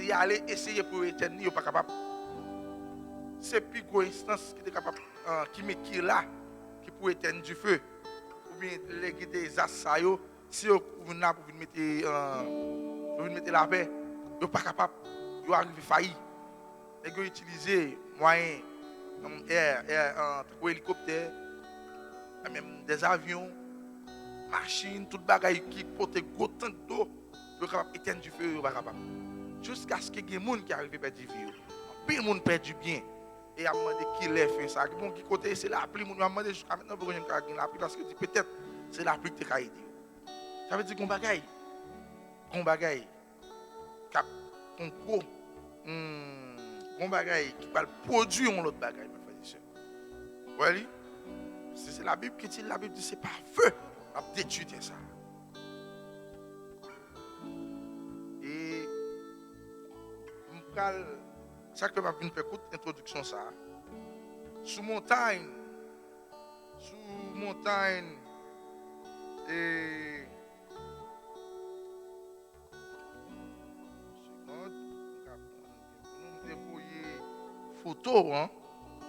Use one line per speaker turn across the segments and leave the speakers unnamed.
y aller essayer pour éteindre, il n'est pas capable. C'est plus grosse instance qui est capable, qui met qui là, qui peut éteindre du feu. Ou bien les des assailles, si vous venez pour mettre la paix, vous n'êtes pas capable, vous arrivez failli. Et vous utilisez moyens, hélicoptère, même des avions, machines, tout bagaille qui portent gros tank d'eau, vous êtes capable d'éteindre du feu, vous n'êtes pas capable. Jusqu'à ce que des gens qui arrivent à perdre du vie. Puis le monde perd du bien. Et a demandé qui l'a fait ça. Bon, qui côté c'est la pluie, mon a demandé jusqu'à maintenant pour gagner la pluie parce que peut-être c'est la pluie qui t'a aidé. Ça veut dire qu'on bagaille cap on gros on bagaille qui va produire un autre bagaille mes frères et sœurs. Voilà. C'est la Bible qui dit, la Bible dit c'est pas feu à détruire ça. Et ça que m'a venu faire courte introduction ça. Sous montagne et débrouiller photo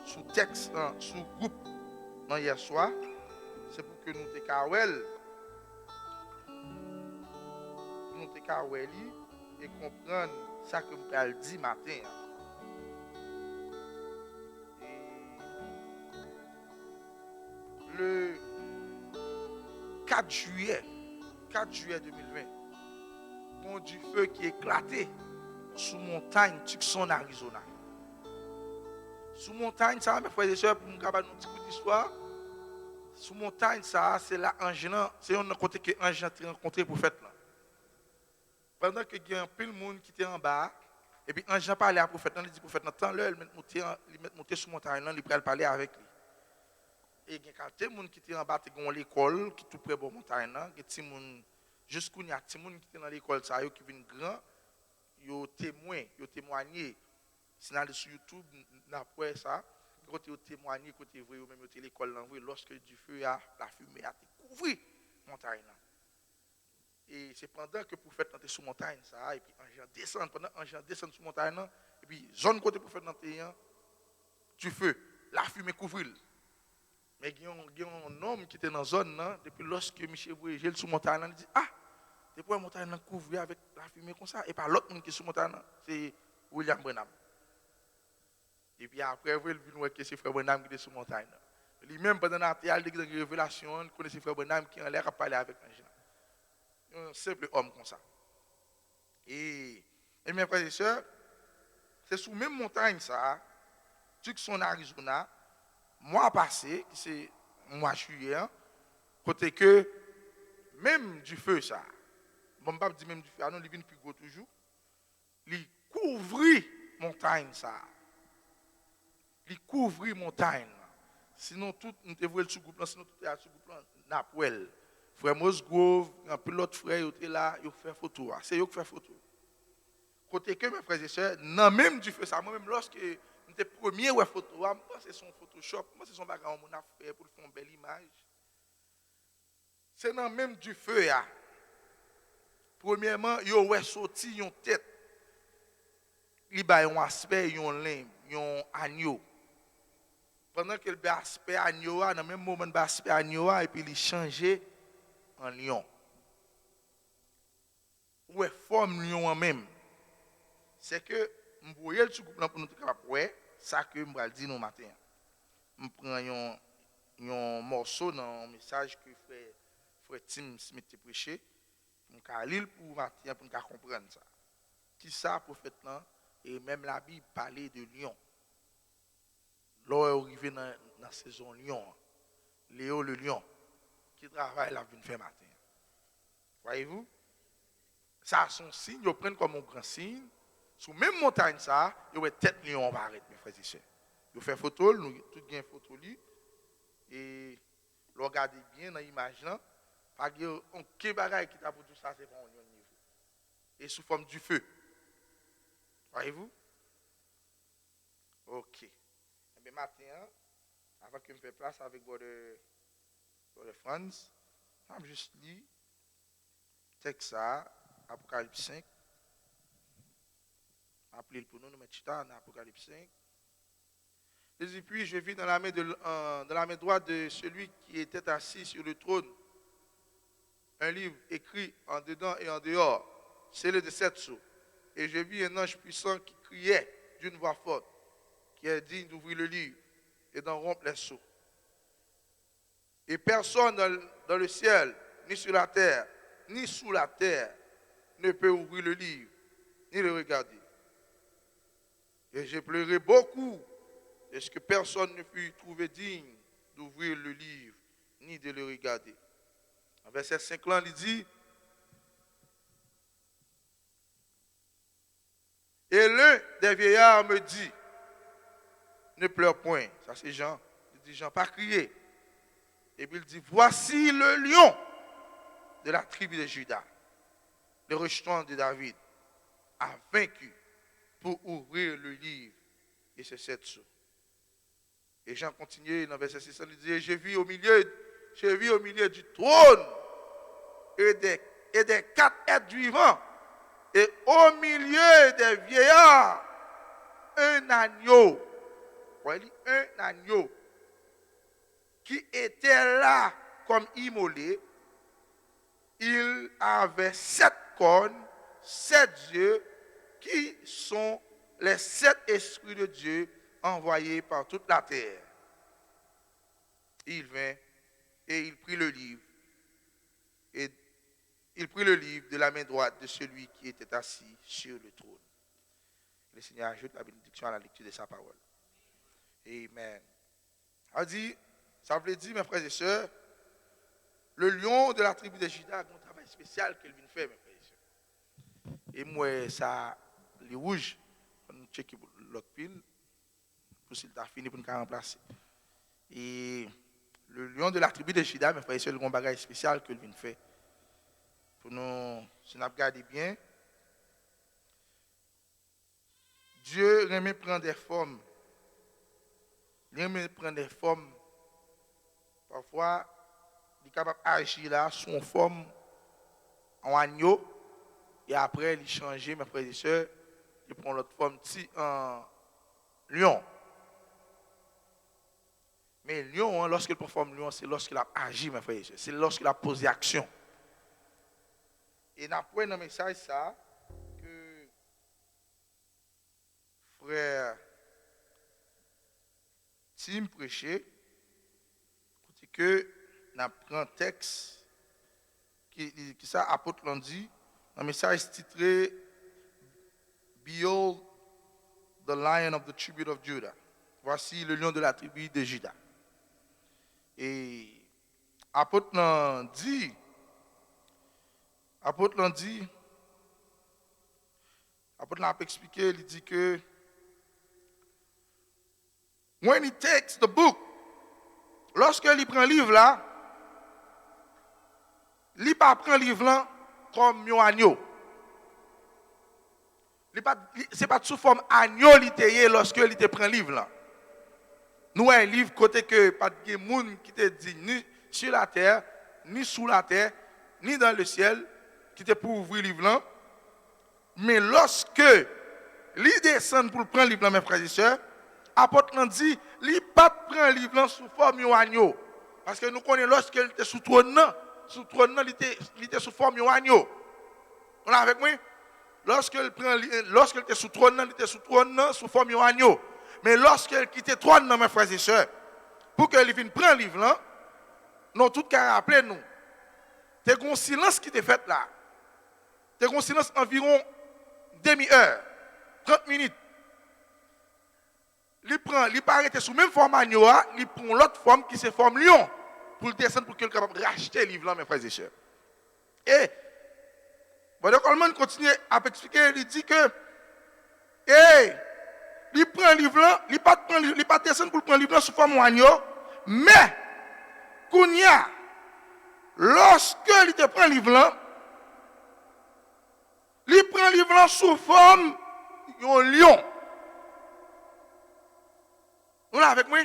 sous texte sous groupe dans hier soir, c'est pour que nous te kawel et comprendre ça que me dit matin. Le 4 juillet 2020, on du feu qui éclatait sous montagne Tucson, Arizona. Sous montagne, ça, mes frères et sœurs, pour nous faire une petite histoire. Sous montagne, ça, c'est là, c'est un côté que l'ange a rencontré pour faire là. Pendant que il y a un peu de monde qui était en bas, et puis l'ange a parlé à prophète, il dit prophète, tant l'heure, il met monter sur montagne, il peut parler avec lui. Et il y a quelques gens qui étaient en bas, qui ont l'école, qui sont tout près de la montagne, il y a des gens, jusqu'où il y a des gens qui étaient dans l'école, qui viennent grand, ils ont témoigné. Si vous allez sur YouTube, après ça, quand vous témoignez, quand vous voyez même l'école, lorsque du feu, la fumée a couvert la montagne. Et c'est pendant que le prophète était sur la montagne, ça, et puis l'ange descend, pendant que l'ange descend sur la montagne, et puis zone côté prophète du feu, la fumée couvre. Mais il y a un homme qui était dans la zone, depuis lorsque Michel Voyagel sur la montagne, il dit, ah, depuis la montagne couvre avec la fumée comme ça, et pas l'autre monde qui est sur la montagne, c'est William Branham. Et puis après, il vient que c'est Frère Branham qui est sur la montagne. Lui-même, pendant la révélation, il connaît Frère Branham qui a l'air à parler avec un simple homme comme ça. Et mes frères et sœurs, c'est sous la même montagne, ça, Tucson, Arizona, mois passé, c'est mois juillet, côté que même du feu, ça, bon, pas dire même du feu, non, il vient plus gros toujours, il couvrit montagne, ça. Il couvrit montagne. Sinon, tout, nous devons le sous-groupe, sinon tout est à sous-groupe, Napouel. Frère Mosgrove, un peu l'autre frère, il était là, il fait photo. C'est eux qui font photo. Côté que mes frères et sœurs, non, même du feu, ça, moi-même, lorsque nous étions premiers à photo, moi, c'est son Photoshop, moi, c'est son bagage, on a fait pour faire une belle image. C'est non, même du feu, là. Premièrement, il y a sorti une tête. Il y a un aspect, il y a un limbe, il y a un agneau. Pendant que le aspect agneau, dans le même moment, le aspect agneau, et puis il changeait en lion. Ou est forme lion en même. C'est que, je voyais le groupe pour nous capables de voir, ça que je vais dire nous matin. Je prends un morceau dans un message que frère Tim Smith a prêché. Je vais lire pour matin pour nous comprendre ça. Qui ça, prophète là, et même la Bible parlait de lion. Là, est arrivé dans la saison lion. Léo le lion, qui travaille la vie faire matin. Voyez-vous? Ça a son signe, ils prennent comme un grand signe. Sur la même montagne, ça, il y a tête lion apparaître, mes frères et sœurs. Ils font photo, nous tout bien photo li. Et regardez bien dans l'image là. Parce que quel bagage qui t'a pour tout ça, c'est pas au niveau. Et sous forme du feu. Voyez-vous? Ok. Mais maintenant, avant que je me fasse place avec Brother Franz, je vais juste lire texte ça, Apocalypse 5. appelé pour nous mettre dans Apocalypse 5. Il dit, puis je vis dans la main droite de celui qui était assis sur le trône un livre écrit en dedans et en dehors, scellé de 7 sceaux. Et je vis un ange puissant qui criait d'une voix forte, qui est digne d'ouvrir le livre et d'en rompre les sceaux. Et personne dans le ciel, ni sur la terre, ni sous la terre, ne peut ouvrir le livre, ni le regarder. Et j'ai pleuré beaucoup, parce que personne ne fut trouvé digne d'ouvrir le livre, ni de le regarder. En verset 5 là, il dit, et l'un des vieillards me dit, ne pleure point. Ça c'est Jean. Il dit, Jean, pas crier. Et puis il dit, voici le lion de la tribu de Juda, le rejeton de David, a vaincu pour ouvrir le livre et ses 7 sceaux. Et Jean continue dans verset 6, il dit, je vis au milieu du trône et des 4 êtres vivants, et au milieu des vieillards, un agneau. Un agneau qui était là comme immolé. Il avait 7 cornes, 7 yeux, qui sont les 7 esprits de Dieu envoyés par toute la terre. Il vint et il prit le livre. Et il prit le livre de la main droite de celui qui était assis sur le trône. Le Seigneur ajoute la bénédiction à la lecture de sa parole. Amen. Ça veut dire, mes frères et sœurs, le lion de la tribu de Juda a un travail spécial qu'il vient faire, mes frères et sœurs. Et moi, ça, les rouges, on check l'autre pile, pour s'il a fini pour nous remplacer. Et le lion de la tribu de Juda, mes frères et sœurs, il a un bagage spécial qu'il vient faire. Pour nous, si nous regardons bien, Dieu remet prendre des formes. Il remet prendre des formes. Parfois, il est capable d'agir là, sous une forme en agneau. Et après, il change, mes frères et sœurs, il prend l'autre forme en lion. Mais lion, lorsqu'il prend forme lion, c'est lorsqu'il a agi, mes frères et sœurs. C'est lorsqu'il a posé action. Et nous apprenons dans le message ça, que frère Tim prêchait, que nous apprenons un texte qui ça, apôtre l'ont dit, un message titré Behold the Lion of the Tribe of Judah. Voici le lion de la tribu de Juda. Et apôtre l'ont dit, apôtre l'a expliqué, il dit que when he takes the book, lorsque il prend le livre là, il ne prend pas le livre là comme un agneau. Ce n'est pas sous forme agneau lorsque il prend le livre là. Nous avons un livre côté que pas de monde qui te dit ni sur la terre, ni sous la terre, ni dans le ciel, qui était pour ouvrir le livre là. Mais lorsque il descend pour prendre le livre là, mes frères et sœurs, l'apôtre nous dit, il ne pas prendre le livre là sous forme de agneau. Parce que nous connaissons lorsqu'il était sous trône, il était sous forme de agneau. On est avec moi? Lorsqu'il était sous trône, il était sous trône sous forme de agneau. Mais lorsqu'il quittait trône, mes frères et sœurs, pour qu'il vienne prendre le livre là, nous tout qu'à rappeler nous. C'est un silence qui était fait là. C'est un silence environ demi-heure, 30 minutes. Il pas arrêté sous même forme agneau, il prend l'autre forme qui se forme lion pour le descendre pour qu'il soit capable de racheter le livre là, mes frères et sœurs. Et Bon, Coleman continue à expliquer, il dit que, il prend le livre là, il pas descendre pour prendre le livre là sous forme agneau, mais, Kounia, lorsque il te prend le livre là, il prend le livre là sous forme d'un lion. Vous là avec moi?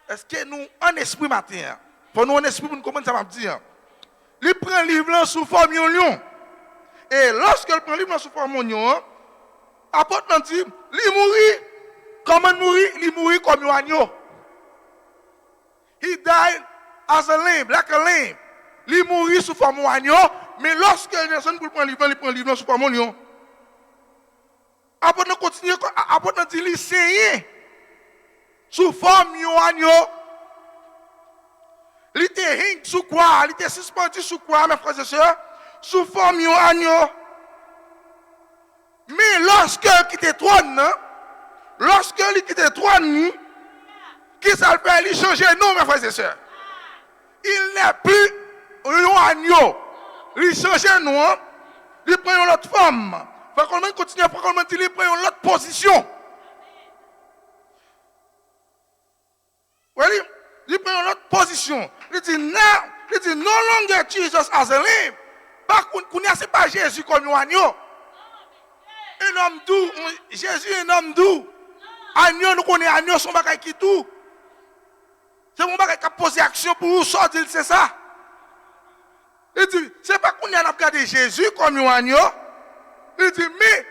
Est-ce que nous, en esprit matin, pour nous en esprit, pour nous comprendre ça va dire, il prend le livre là sous forme d'un lion. Et lorsqu'il prend le livre là sous forme d'un lion, Apôtre dit, il mourit. Comment mourir? Il mourit comme un agneau. He died as a lamb, like a lamb. Il mourit sous forme d'agneau, mais lorsque les personnes prennent le livre, ils prennent le livre sous forme d'agneau. Apôtre continue, apôtre dit, il saigne sous forme d'agneau. Il était sous quoi? Il était suspendu sous quoi, mes frères et sœurs? Sous forme d'agneau. Mais lorsque il quitte le trône, lorsque il quitte le trône, qui ça le fait? Il change non, mes frères et sœurs. Il n'est plus un agneau. Il change non. Il prend une autre forme. Il faut qu'on continue à prendre il prend une autre position. Voyez? Il prend une autre position. Il dit, no longer Jesus as a lamb. Par contre, ce n'est pas Jésus comme un agneau. Un homme doux. Jésus est un homme doux. Agneau, nous connaissons agneau, son bagage qui tout. C'est mon bagage qui a posé action pour vous sortir, c'est ça. Il dit, c'est pas qu'on a regardé Jésus comme un agneau. Il dit, mais,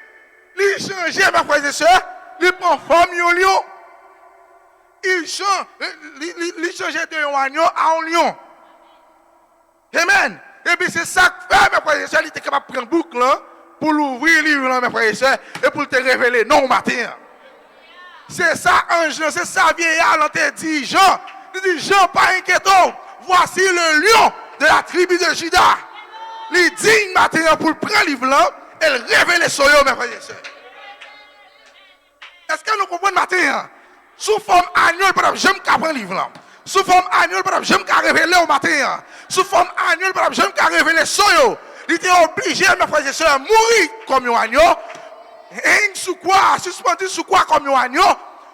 il change, mes frères et sœurs, il prend forme de lion. Il change de un agneau à un lion. Amen. Et puis c'est ça que fait, mes frères et sœurs, il était capable de prendre boucle pour l'ouvrir, livre, mes frères et sœurs, et pour te révéler non matin. C'est ça, ange, c'est ça, vieillard, on te dit, Jean. Il dit, Jean, pas inquiétant, voici le lion de la tribu de Juda. Il digne matin pour prendre le livre là et le révéler sur eux, mes frères et sœurs. Est-ce que nous comprenons matin? Sous forme annuelle, je me prendre le livre là. Sous forme annuelle, je me révéler au matin. Sous forme annuelle, je me révéler sur eux. Il était obligé, mes frères et sœurs, mourir comme un agneau. Et sous quoi? Suspendu sous quoi comme un agneau?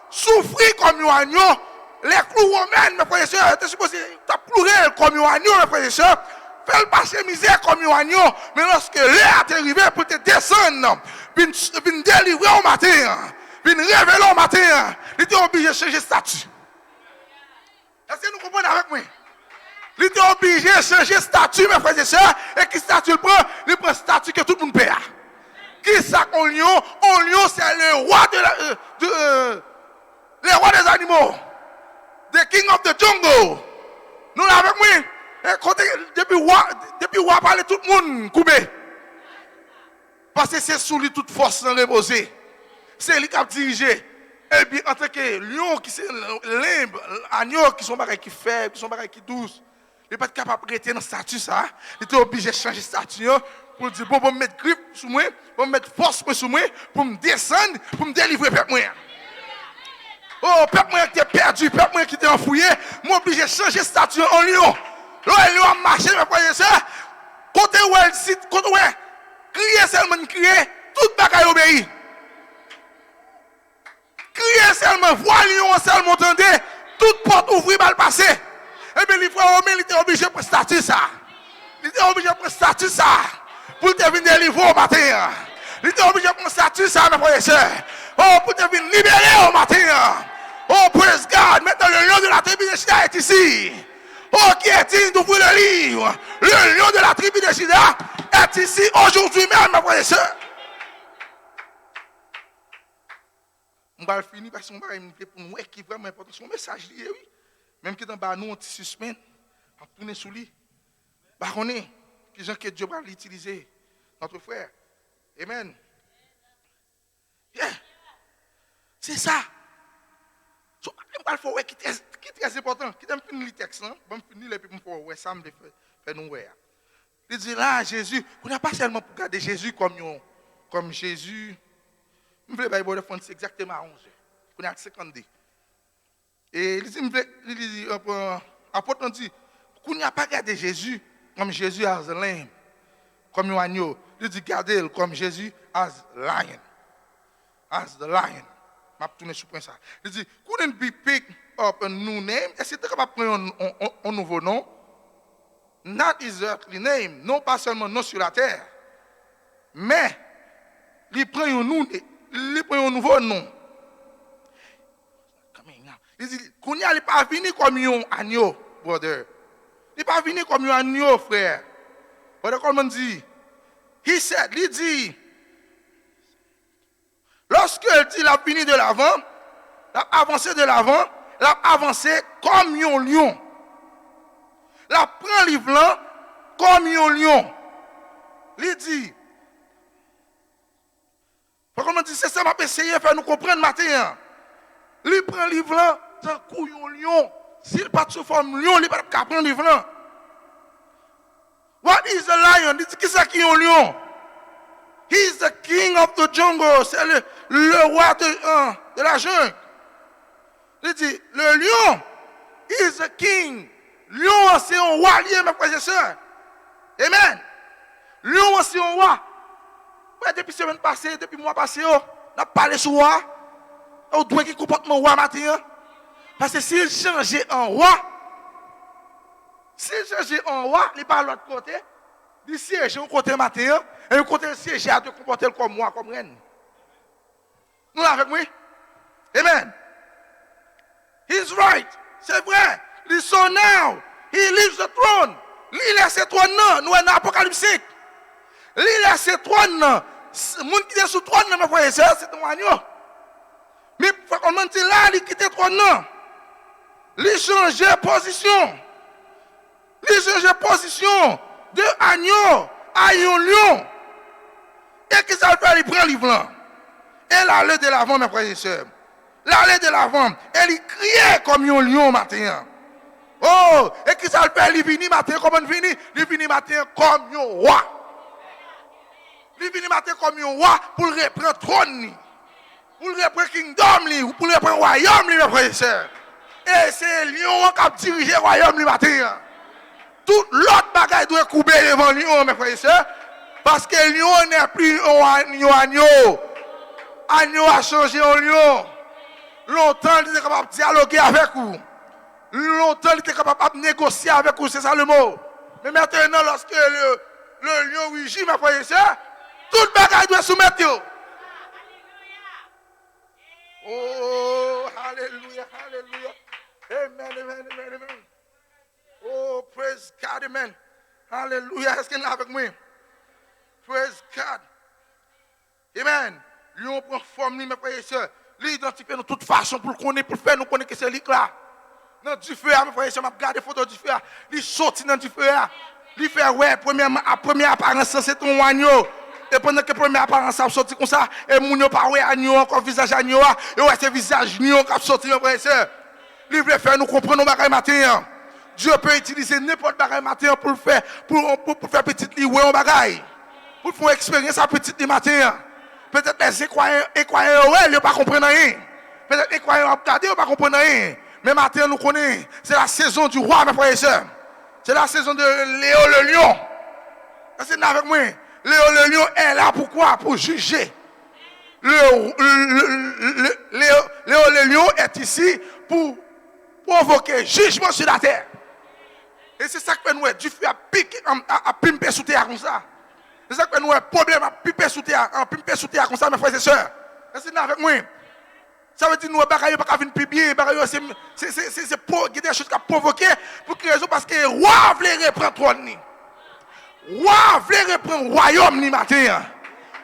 Souffrir comme un agneau. Les clous romains, mes frères et sœurs, étaient supposés pleurer comme un agneau, mes frères et sœurs. Faire passer misère comme un agneau. Mais lorsque l'air est arrivé pour te descendre, venir délivrer au matin, venir révéler au matin, il était obligé de changer de statut. Est-ce que nous comprenons avec moi? Il était obligé de changer de statut, mes frères et sœurs. Et qui statut il prend? Il prend le statut que tout le monde paie. Qui ça qu'on lion? Un lion, c'est le roi le roi des animaux. The king of the jungle. Nous l'avons avec moi. Depuis roi parler tout le monde coupé. Parce que c'est sous lui toute force reposée. C'est lui qui a dirigé. Et bien, en tant que lion qui c'est limbe, agneau qui sont pareils qui faibles, qui sont pareils qui douces. Il n'est pas capable de rester dans le statut ça. Il était obligé de changer de statut pour dire bon, me mettre griffe sur moi, pour me mettre force sur moi, pour me descendre, pour me délivrer peuple moi. Oh, peuple moi qui était perdu, peuple moi qui était enfouillé, moi obligé de changer de statut en lion. Là, il a marché, mes frères et sœurs. Côté où elle cite, côté où elle crier seulement, crier, toute bagaille obéit. Crier seulement, voir lion seulement, entendez, toute porte ouvrir, mal passer. Et bien, les frères romains, il était obligé de prendre statut ça. Il était obligé de prendre statut ça. Pour te venir délivrer au matin. Il était obligé de prendre statut ça, mes frères et sœurs. Oh, pour te venir libérer au matin. Oh, praise God. Maintenant, le lion de la tribu de Juda est ici. Oh, qui est digne d'ouvrir le livre. Le lion de la tribu de Juda est ici aujourd'hui même, mes frères et sœurs. On va finir parce qu'on va inviter pour nous qui est vraiment important. Son message lié, oui. Même qui est dans nous, on te suspend, on tourne sous lui. Bah, on est, qui gens que Dieu va l'utiliser, notre frère. Amen. Yeah. C'est ça. So, il faut qui est très important. Qui t'aime finir le texte, hein? Bon, finir et puis pour ouais ça me fait nous voir. Il dit là, Jésus, on n'a pas seulement pour garder Jésus comme Jésus. Je voulais pas faire exactement à 11 heures. On est à 52. Et il dit, apôtre dit, qu'on n'a pas gardé Jésus comme Jésus as a lamb, comme un agneau. Il dit, gardez comme Jésus as lion. As the lion. Je vais tourner sur ça. Il dit, couldn't be picked up a new name. Est-ce que tu es capable de prendre un nouveau nom? Not his earthly name. Non pas seulement nom sur la terre. Mais, il prend un nouveau nom. Il dit, qu'on n'y a pas venu comme un agneau, brother. Il n'est pas venu comme un agneau, frère. Voilà comment on dit. He said, il dit, dit la fini de l'avant, la avancé de l'avant, la avancé comme un lion. La prend livre là comme un lion. Il dit, comment dit, c'est ça m'a essayé de faire nous comprendre matin. Il prend livre là tant qu'un lion. S'il pas sous forme lion, il pas prendre livre là. What is a lion? Il dit qui c'est qui est un lion? He is the king of the jungle. C'est le roi de la jungle. Il dit, le lion, he is the king. Lion, c'est un roi lié, mes frères et sœurs. Amen. Lion, c'est un roi. Depuis semaine passée, depuis mois passé, on a parlé sur roi. On doit qu'il comportement roi matin. Parce que s'il changeait en roi, il parle de l'autre côté. Il siège au côté matin. Et le côté siège à te comporter comme moi, comme reine. Nous avec moi? Amen. He's right. C'est vrai. So now, he leaves the throne. Il laisse ce trône. Nous sommes dans l'Apocalypse 5. Il laisse ce trône. Le monde qui est sous le trône, mes frères et sœurs, c'est un agneau. Mais on m'a dit là, il quitte le trône. Il change position. Il change position de agneau à un lion. Et qui ça fait, il prend le livre là. Et l'allée de l'avant, mes frères et sœurs. L'allée de l'avant, elle y criait comme un lion matin. Oh, et qui ça fait, il vient matin, comment il vient? Il vient matin comme un roi. Il vient matin comme un roi pour reprendre le trône. Pour reprendre le kingdom, pour reprendre le royaume, mes frères et sœurs. Et c'est lion qui a dirigé le royaume le matin. Tout l'autre bagaille doit couper devant lion, mes frères et sœurs. Parce que lion n'est plus un agneau. Agneau a changé en lion. Longtemps, il était capable de dialoguer avec vous. Longtemps, il était capable de négocier avec vous, c'est ça le mot. Mais maintenant, lorsque le lion rugit, mes frères et sœurs, tout le bagaille doit soumettre. Oh, alléluia, alléluia. Amen, amen, amen, amen. Oh, praise God, amen. Alléluia. Est-ce qu'il est avec moi? Praise God. Amen. Lion prend forme, mes frères et sœurs. L'identifier de toute façon pour faire nous connaître que c'est lui là. Dans du feu, mes frères et sœurs, je regarde les photos du feu. Il sortit dans du feu. Il fait, ouais, première apparence, c'est ton agneau. Et pendant que la première apparence a sorti comme ça, et mon n'a pas ouais agneau, encore visage agneau, et ouais, c'est visage agneau qui a sorti, mes frères et sœurs. Il veut faire nous comprendre nos bagailles matin. Dieu peut utiliser n'importe bagaille matin pour faire petite li, ouais, bagaille. Pour faire expérience à petite li matin. Peut-être les croyants, ouais, ils ne pas comprendre rien. Peut-être les croyants ont regardé, ils ne pas comprendre rien. Mais matin, nous connaissons, c'est la saison du roi, mes frères et sœurs. C'est la saison de Léo le lion. C'est avec moi. Léo le lion est là pourquoi? Pour juger. Léo le lion est ici pour provoquer jugement sur la terre. Et c'est ça que nous avons du feu à piquer, à pimper sous terre comme ça. C'est ça que nous avons problème à pimper sous terre comme ça, mes frères et sœurs. C'est avec moi. Ça veut dire que nous n'avons pas venir plus bien. C'est pour des choses qui ont provoqué. Pour quelle raison? Parce que le roi voulait reprendre le trône. Le roi voulait reprendre le royaume ni matin.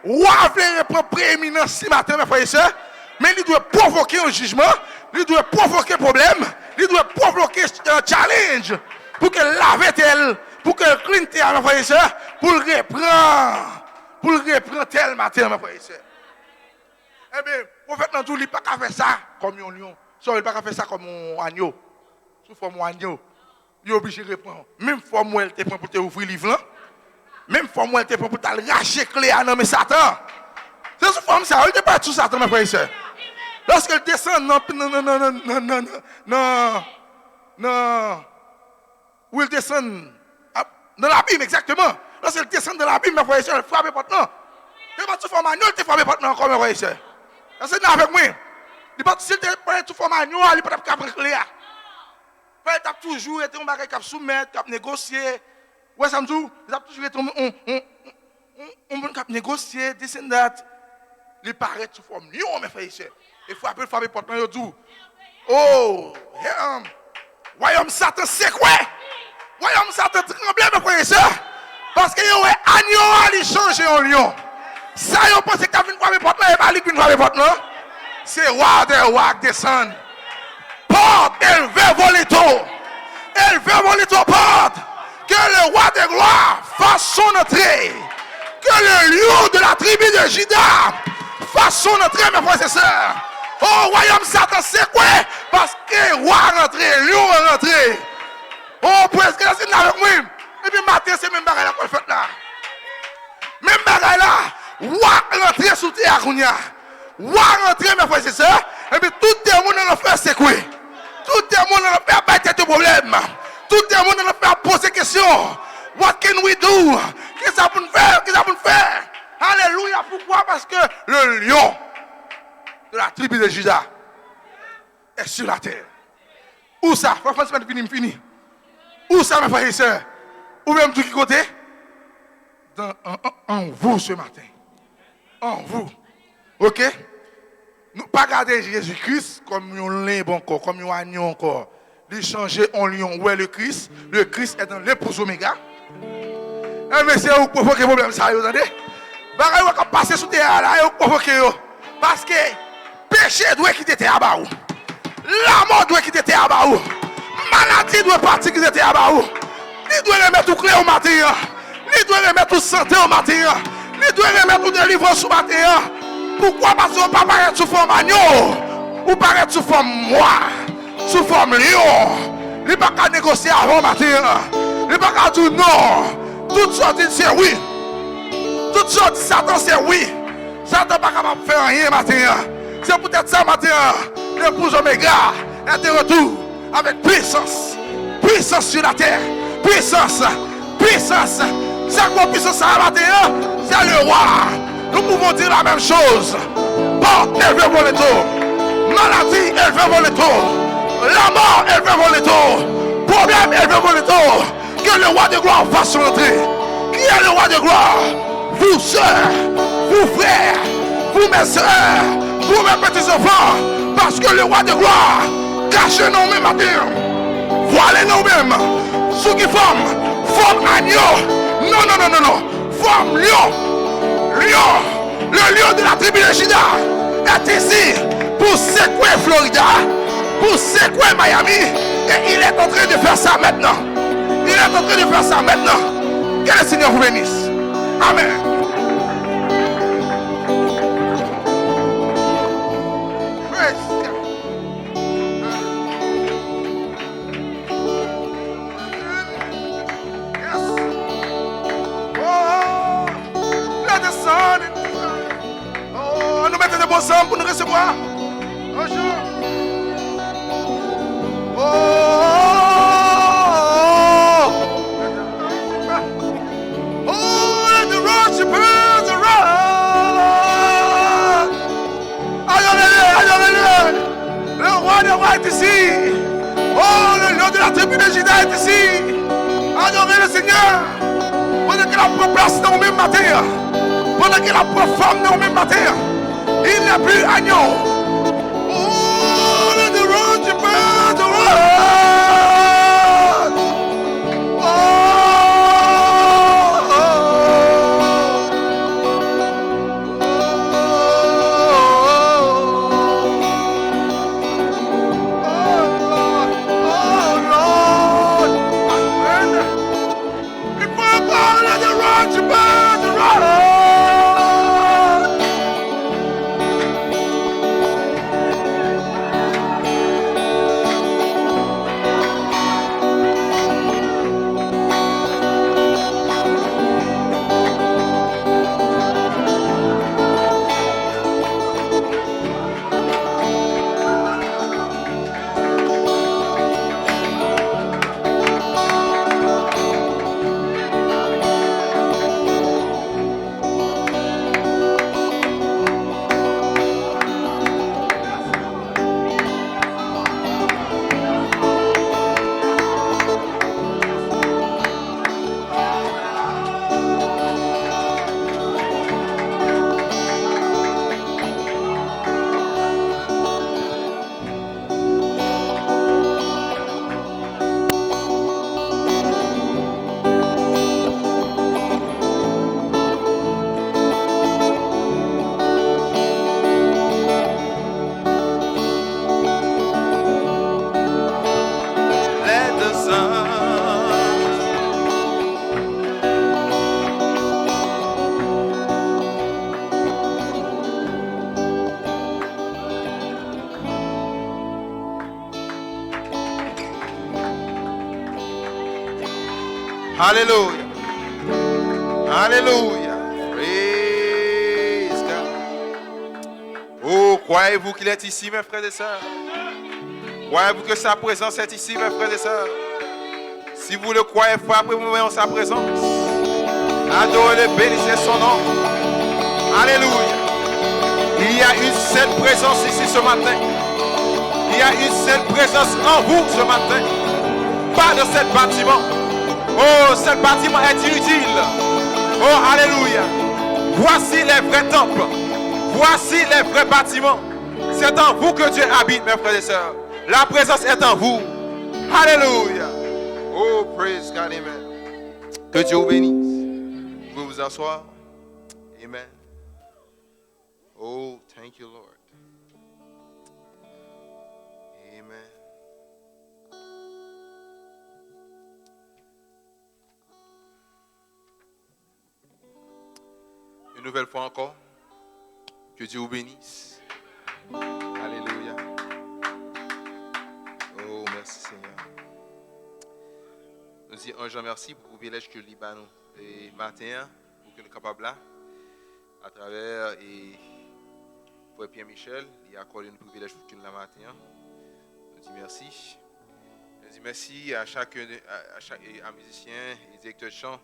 Le roi voulait reprendre la prééminence ni matin, mes frères et sœurs. Mais il doit provoquer un jugement. Il doit provoquer un problème. Il doit provoquer un challenge. Pour que lave-t-elle, pour que clean-t-elle, mes frères et sœurs. Pour le reprendre tel matin, mes frères et sœurs. Eh bien, le prophète n'a pas faire ça comme un lion. Il n'a pas faire ça comme un agneau. Sous forme agneau. Il est obligé de reprendre. Même forme où elle te prend pour te ouvrir le livre. Même forme où elle te prend pour te lâcher clé à nommer Satan. C'est sous forme ça. Il n'est pas tout Satan, mes frères et sœurs. Lorsqu'elle descend, non. Où elle descend dans l'abîme, exactement. Lorsqu'elle descend dans l'abîme, mes frères et sœurs, elle frappe pas non. Il n'est pas sous forme agneau, elle te frappe pas non, comme mes frères et sœurs. C'est avec moi. Il pas si tu prends tout format agneau, il pas capable de clair. Il a toujours été un bagage qui a soumettre, qui a négocier. Ouais, ça me dit, il a toujours été on peut négocier, descendre. Il paraît sous forme lion, mes frères et sœurs. Il faut appeler le porte il dit, oh, royaume Satan, c'est quoi? Royaume Satan tremble, mes frères et sœurs. Parce que yo agneau, il change en lion. Ça, yo pense que tu as vu une porte là, et pas lui qui une porte là. C'est roi des rois qui descend. Porte, élevez vos litaux. Élevez vos litaux, porte. Que le roi des gloires fasse son entrée. Que le lion de la tribu de Juda fasse son entrée, mes frères et sœurs. Oh, royaume Satan, c'est quoi? Parce que roi rentré, lion rentré. Oh, presque que c'est avec moi. Et puis matin, c'est même bagaille qu'on fait là. Même bagaille là, roi rentré sous terre, roi rentré, mes frères et sœurs. Et puis tout le monde a fait secouer. Tout le monde a fait battre de problème. Tout le monde a fait poser des questions. What can we do? Qu'est-ce qu'on peut faire? Qu'est-ce qu'on peut faire? Alléluia. Pourquoi? Parce que le lion de la tribu de Juda est sur la terre. Où ça? Franchement, fini. Où ça, mes frères et sœurs? Ou même de quel côté? En vous ce matin. En vous. Ok? Nous pas garder Jésus-Christ comme un limbe encore, comme un agneau encore. De changer en lion. Où est le Christ? Le Christ est dans l'épouse Oméga. Mais c'est où provoquer problème ça, vous entendez? Bagaille va passer sous terre là, et provoquer. Parce que péché doit quitter terre à bas. La mort doit quitter terre à bas. Maladie doit partir quitter terre à bas. Il doit remettre tout clé au matin. Il doit remettre tout santé au matin. Il doit remettre tout délivrance au matin. Pourquoi? Parce qu'on ne peut pas paraître sous forme agneau. Ou paraître sous forme moi. Sous forme lion. Il ne peut pas négocier avant matin. Il ne peut pas dire non. Toutes sortes c'est oui. Toutes sortes Satan c'est oui. Satan n'est pas capable de faire rien matin. C'est peut-être ça matin. L'épouse Oméga est de retour avec puissance. Puissance sur la terre. Puissance. Puissance. C'est quoi puissance ça matin? C'est le roi. Nous pouvons dire la même chose. Porte, élevez vos létaux. Maladie, élevez vos létaux. La mort, élevez vos létaux. Problème, élevez vos létaux. Que le roi de gloire fasse son entrée. Qui est le roi de gloire? Vous, sœurs, vous, frères, vous, mes sœurs, vous, mes petits enfants. Parce que le roi de gloire, cachez nous-mêmes matin. Voilez nous-mêmes. Ceux qui forment agneau. Non. Forme lion. Lion. Le lion de la tribu de Juda est ici pour secouer Florida, pour secouer Miami. Et il est en train de faire ça maintenant. Il est en train de faire ça maintenant. Que le Seigneur vous bénisse. Amen. Nous mettons des beaux hommes pour nous recevoir. Bonjour. Let the worshipers arise. Alléluia. Le roi des rois est ici. Oh, le lion de la tribu de Juda est ici. Adorez le Seigneur. Pendant qu'il a pris place dans le même matin. Pendant qu'il a pris forme dans le même matin. Il n'est plus agneau. Oh, let the worshipers arise.
Alléluia. Alléluia. Praise God. Oh, croyez-vous qu'il est ici, mes frères et sœurs? Croyez-vous que sa présence est ici, mes frères et sœurs? Si vous le croyez, frappez-vous en sa présence. Adorez-le, bénissez son nom. Alléluia. Il y a une sainte présence ici ce matin. Il y a une sainte présence en vous ce matin. Pas de ce bâtiment. Oh, ce bâtiment est inutile. Oh, alléluia. Voici les vrais temples. Voici les vrais bâtiments. C'est en vous que Dieu habite, mes frères et sœurs. La présence est en vous. Alléluia. Oh, praise God, amen. Que Dieu vous bénisse. Vous pouvez vous asseoir. Amen. Oh, thank you, Lord. Amen. Une nouvelle fois encore, que Dieu vous bénisse. Alléluia. Oh, merci Seigneur. Nous disons un Jean merci pour le privilège que Libanon et matin, pour que nous sommes capables là, à travers Frère Pierre-Michel, il a accordé un privilège pour que nous la matin. Nous disons merci. Nous disons merci à chacun à musicien et directeur de chant.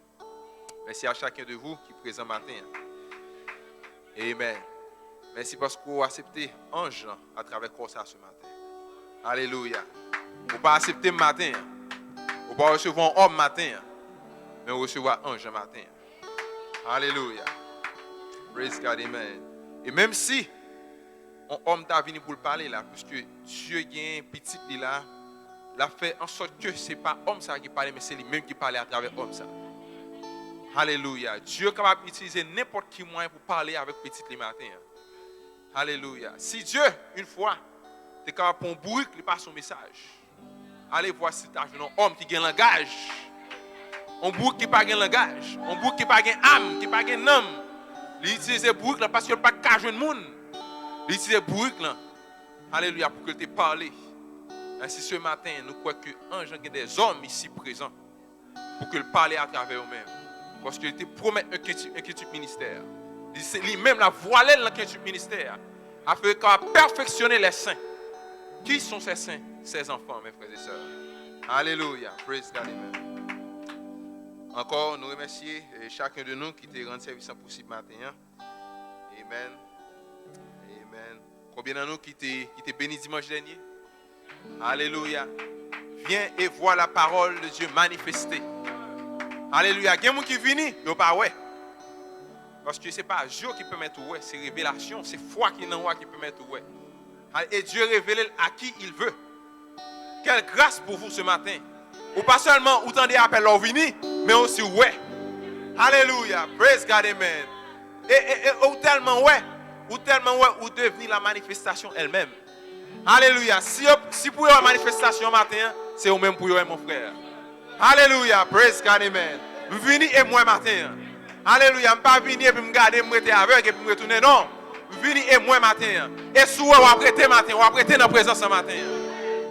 Merci à chacun de vous qui est présent matin. Amen. Merci parce que vous avez accepté ange à travers ça ce matin. Alléluia. Vous ne pas accepter le matin. Vous ne pas recevoir un homme matin. Mais vous recevoir ange matin. Alléluia. Praise God. Amen. Et même si un homme t'a venu pour le parler là, puisque Dieu a un petit là, l'a fait en sorte que ce n'est pas homme ça qui parlait, mais c'est lui-même qui parlait à travers homme ça. Alléluia. Dieu est capable d'utiliser n'importe quel moyen pour parler avec petit le matin. Alléluia. Si Dieu, une fois, est capable pour un bruit, il passe son message. Allez voir si tu as un homme qui a un langage. Un bruit qui n'a pas de langage. Un bruit qui n'a pas d'âme, qui n'a pas d'âme. Il utilise le bruit parce qu'il n'a pas de cas de monde. Il utilise le bruit. Alléluia, pour que tu parles. Ainsi ce matin, nous croyons que ange a des hommes ici présents pour que le parler à travers eux-mêmes. Parce qu'il te promet un quiétude ministère. C'est lui-même la voilée de l'inquiétude ministère. Afin de perfectionner les saints. Qui sont ces saints? Ces enfants, mes frères et sœurs. Alléluia. Praise God. Amen. Encore, nous remercions chacun de nous qui t'a rendu service possible matin. Amen. Amen. Combien de nous qui t'es béni dimanche dernier? Alléluia. Viens et vois la parole de Dieu manifestée. Alléluia. Il y a des gens qui viennent, ils ne pas ouais. Parce que ce n'est pas Dieu qui peut mettre ouais, c'est révélation, c'est foi qui peut mettre ouais. Et Dieu révèle à qui il veut. Quelle grâce pour vous ce matin. Ou pas seulement vous tendez appel leur venir, mais aussi ouais. Alléluia. Praise God, amen. Et ou tellement ouais, ou devenir la manifestation elle-même. Alléluia. Si pour la manifestation matin, c'est vous même pour vous, mon frère. Alléluia. Praise God, amen. Vous venez et moi matin. Alléluia. Je ne pas venir et me garder, me rester avec et me retourner. Non. Vous venez et moi matin. Et si vous apprêtez matin, vous apprêtez dans la présence ce matin.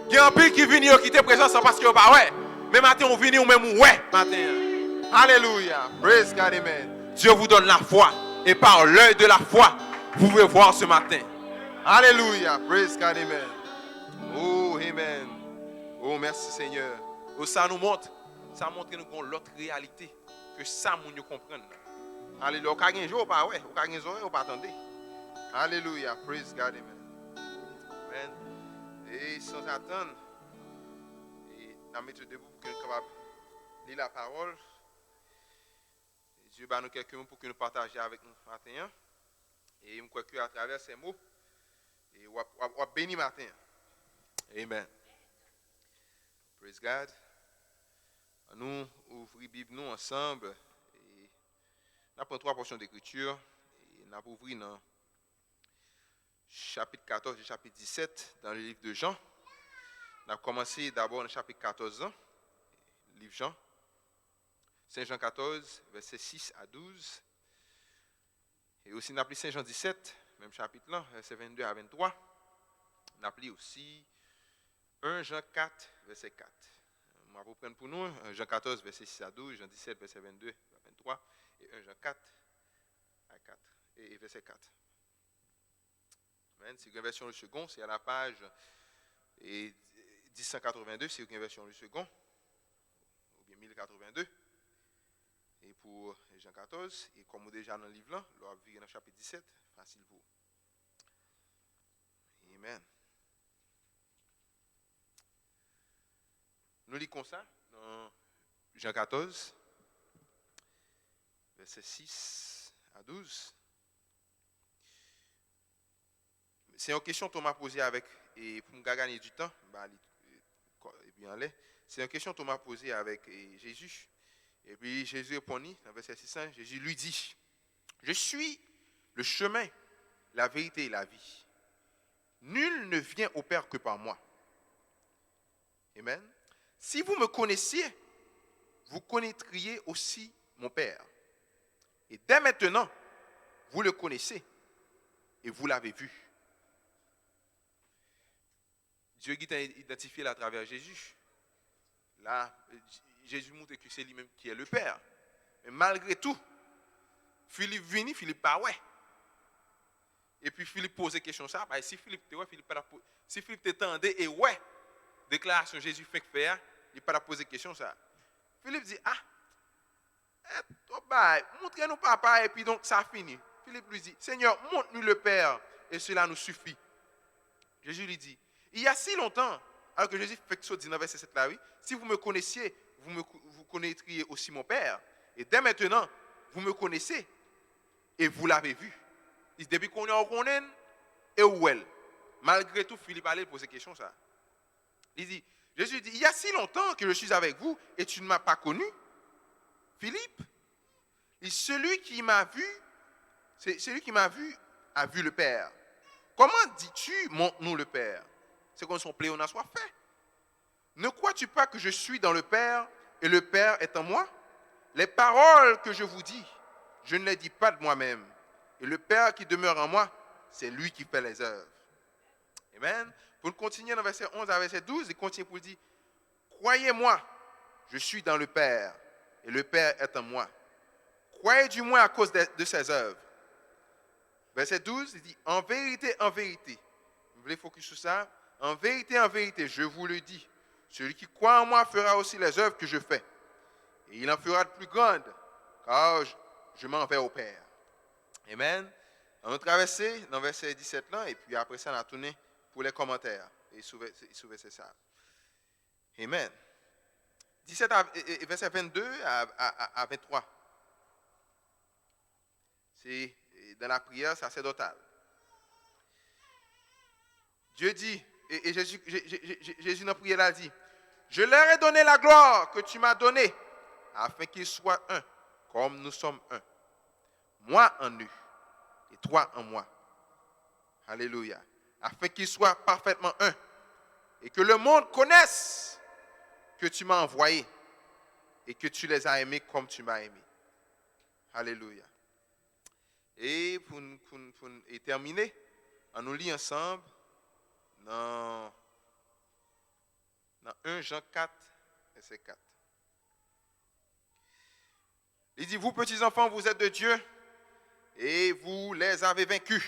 Il y a un peu qui vient quitter la présence parce que vous pas ouais. Mais matin, on vient ou même ouais matin. Alléluia. Praise God, amen. Dieu vous donne la foi. Et par l'œil de la foi, vous pouvez voir ce matin. Alléluia. Praise God, amen. Oh, amen. Oh, merci Seigneur. Oh, ça nous montre que nous avons l'autre réalité que ça, nous comprenons. Alléluia. Au cas où jour, pas ouais. Au cas où jour, pas attendre. Alléluia. Praise God, amen. Amen. Et sans attendre, nous mettons debout pour que nous soyons capables de lire la parole. Dieu va nous quelques mots pour que nous partagions avec nous matin. Et je crois qu'à travers ces mots, on va bénir matin. Amen. Praise God. Nous ouvrons la Bible nous ensemble. Et nous avons 3 portions d'écriture. Et nous avons ouvert dans chapitre 14 et chapitre 17 dans le livre de Jean. On a commencé d'abord dans le chapitre 14, livre Jean. Saint Jean 14, versets 6 à 12. Et aussi, on a appelé Saint Jean 17, même chapitre là, versets 22 à 23. On a appelé aussi 1 Jean 4, verset 4. va reprendre pour nous. Jean 14, verset 6 à 12, Jean 17, verset 22 à 23, et 1 Jean 4 à 4, et verset 4. Amen. C'est une version du second, c'est à la page 1082, c'est une version du second, ou bien 1082. Et pour Jean 14, et comme déjà dans le livre là, on va vivre dans le chapitre 17, facile pour. Amen. Nous lisons ça dans Jean 14, verset 6 à 12. C'est une question que Thomas posée avec, et pour me gagner du temps, c'est une question que Thomas posée avec Jésus. Et puis Jésus répondit, dans verset 600, Jésus lui dit, je suis le chemin, la vérité et la vie. Nul ne vient au Père que par moi. Amen. Si vous me connaissiez, vous connaîtriez aussi mon Père. Et dès maintenant, vous le connaissez et vous l'avez vu. Dieu qui t'a identifié à travers Jésus. Là, Jésus montre que c'est lui-même qui est le Père. Mais malgré tout, Philippe vient, Philippe pas ouais. Et puis Philippe pose la question ça, bah, si Philippe te ouais, si Philippe t'entendait et ouais, déclaration Jésus fait faire, il pas poser question ça. Philippe dit montrez-nous papa et puis donc ça finit. Philippe lui dit Seigneur, montre-nous le Père et cela nous suffit. Jésus lui dit il y a si longtemps, alors que Jésus fait que ça dit dans verset 7 là, oui, si vous me connaissiez, vous connaîtriez aussi mon Père. Et dès maintenant, vous me connaissez et vous l'avez vu. Il dit, depuis qu'on est en connaît et où elle. Malgré tout, Philippe allait poser question ça. Il dit, Jésus dit, il y a si longtemps que je suis avec vous et tu ne m'as pas connu. Philippe, et celui qui m'a vu a vu le Père. Comment dis-tu, montre-nous le Père? C'est comme son pléonasme soit fait. Ne crois-tu pas que je suis dans le Père et le Père est en moi? Les paroles que je vous dis, je ne les dis pas de moi-même. Et le Père qui demeure en moi, c'est lui qui fait les œuvres. Amen. Pour continuer dans verset 11 à verset 12, il continue pour dire, croyez-moi, je suis dans le Père et le Père est en moi. Croyez du moins à cause de ses œuvres. Verset 12, il dit, en vérité, vous voulez focus sur ça? En vérité, je vous le dis, celui qui croit en moi fera aussi les œuvres que je fais. Et il en fera de plus grandes, car je m'en vais au Père. Amen. On a traversé dans verset 17 là, et puis après ça, on a tourné pour les commentaires. Et c'est ça. Amen. 17 verset 22 à 23. C'est dans la prière sacerdotale. Dieu dit, et Jésus dans la prière là dit, je leur ai donné la gloire que tu m'as donnée, afin qu'ils soient un, comme nous sommes un. Moi en eux, et toi en moi. Alléluia. Afin qu'ils soient parfaitement un, et que le monde connaisse que tu m'as envoyé, et que tu les as aimés comme tu m'as aimé. Alléluia. Et pour terminer, on nous lit ensemble dans 1 Jean 4, verset 4. Il dit, vous petits enfants, vous êtes de Dieu et vous les avez vaincus.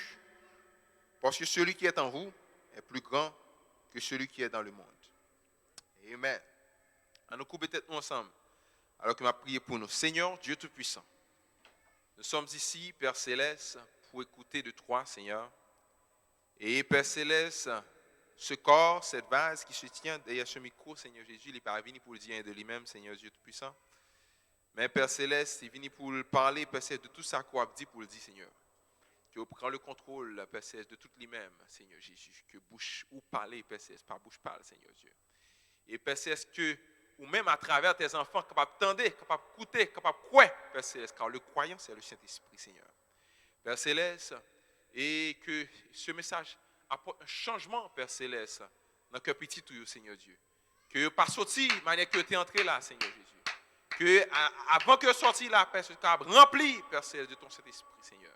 Parce que celui qui est en vous est plus grand que celui qui est dans le monde. Amen. On nous coupe peut-être ensemble. Alors que m'a prié pour nous. Seigneur, Dieu Tout-Puissant, nous sommes ici, Père Céleste, pour écouter de toi, Seigneur. Et Père Céleste, ce corps, cette vase qui se tient derrière ce micro, Seigneur Jésus, il n'est pas venu pour le dire de lui-même, Seigneur Dieu Tout-Puissant. Mais Père Céleste, il est venu pour le parler, Père Céleste, de tout ça qu'on a dit pour le dire, Seigneur. Que vous prenez le contrôle, Père Céleste, de tout lui-même, Seigneur Jésus. Que bouche ou parler, Père Céleste, pas bouche parle, Seigneur Dieu. Et Père Céleste, que, ou même à travers tes enfants, capables d'entendre, capables d'écouter, capables de croire, Père Céleste, car le croyant, c'est le Saint-Esprit, Seigneur. Père Céleste, et que ce message apporte un changement, Père Céleste, dans le cœur petit tout, Seigneur Dieu. Que pas sorti, de manière que tu es entré là, Seigneur Jésus. Que avant que sorti là, Père Céleste, rempli, Père Céleste, de ton Saint-Esprit, Seigneur.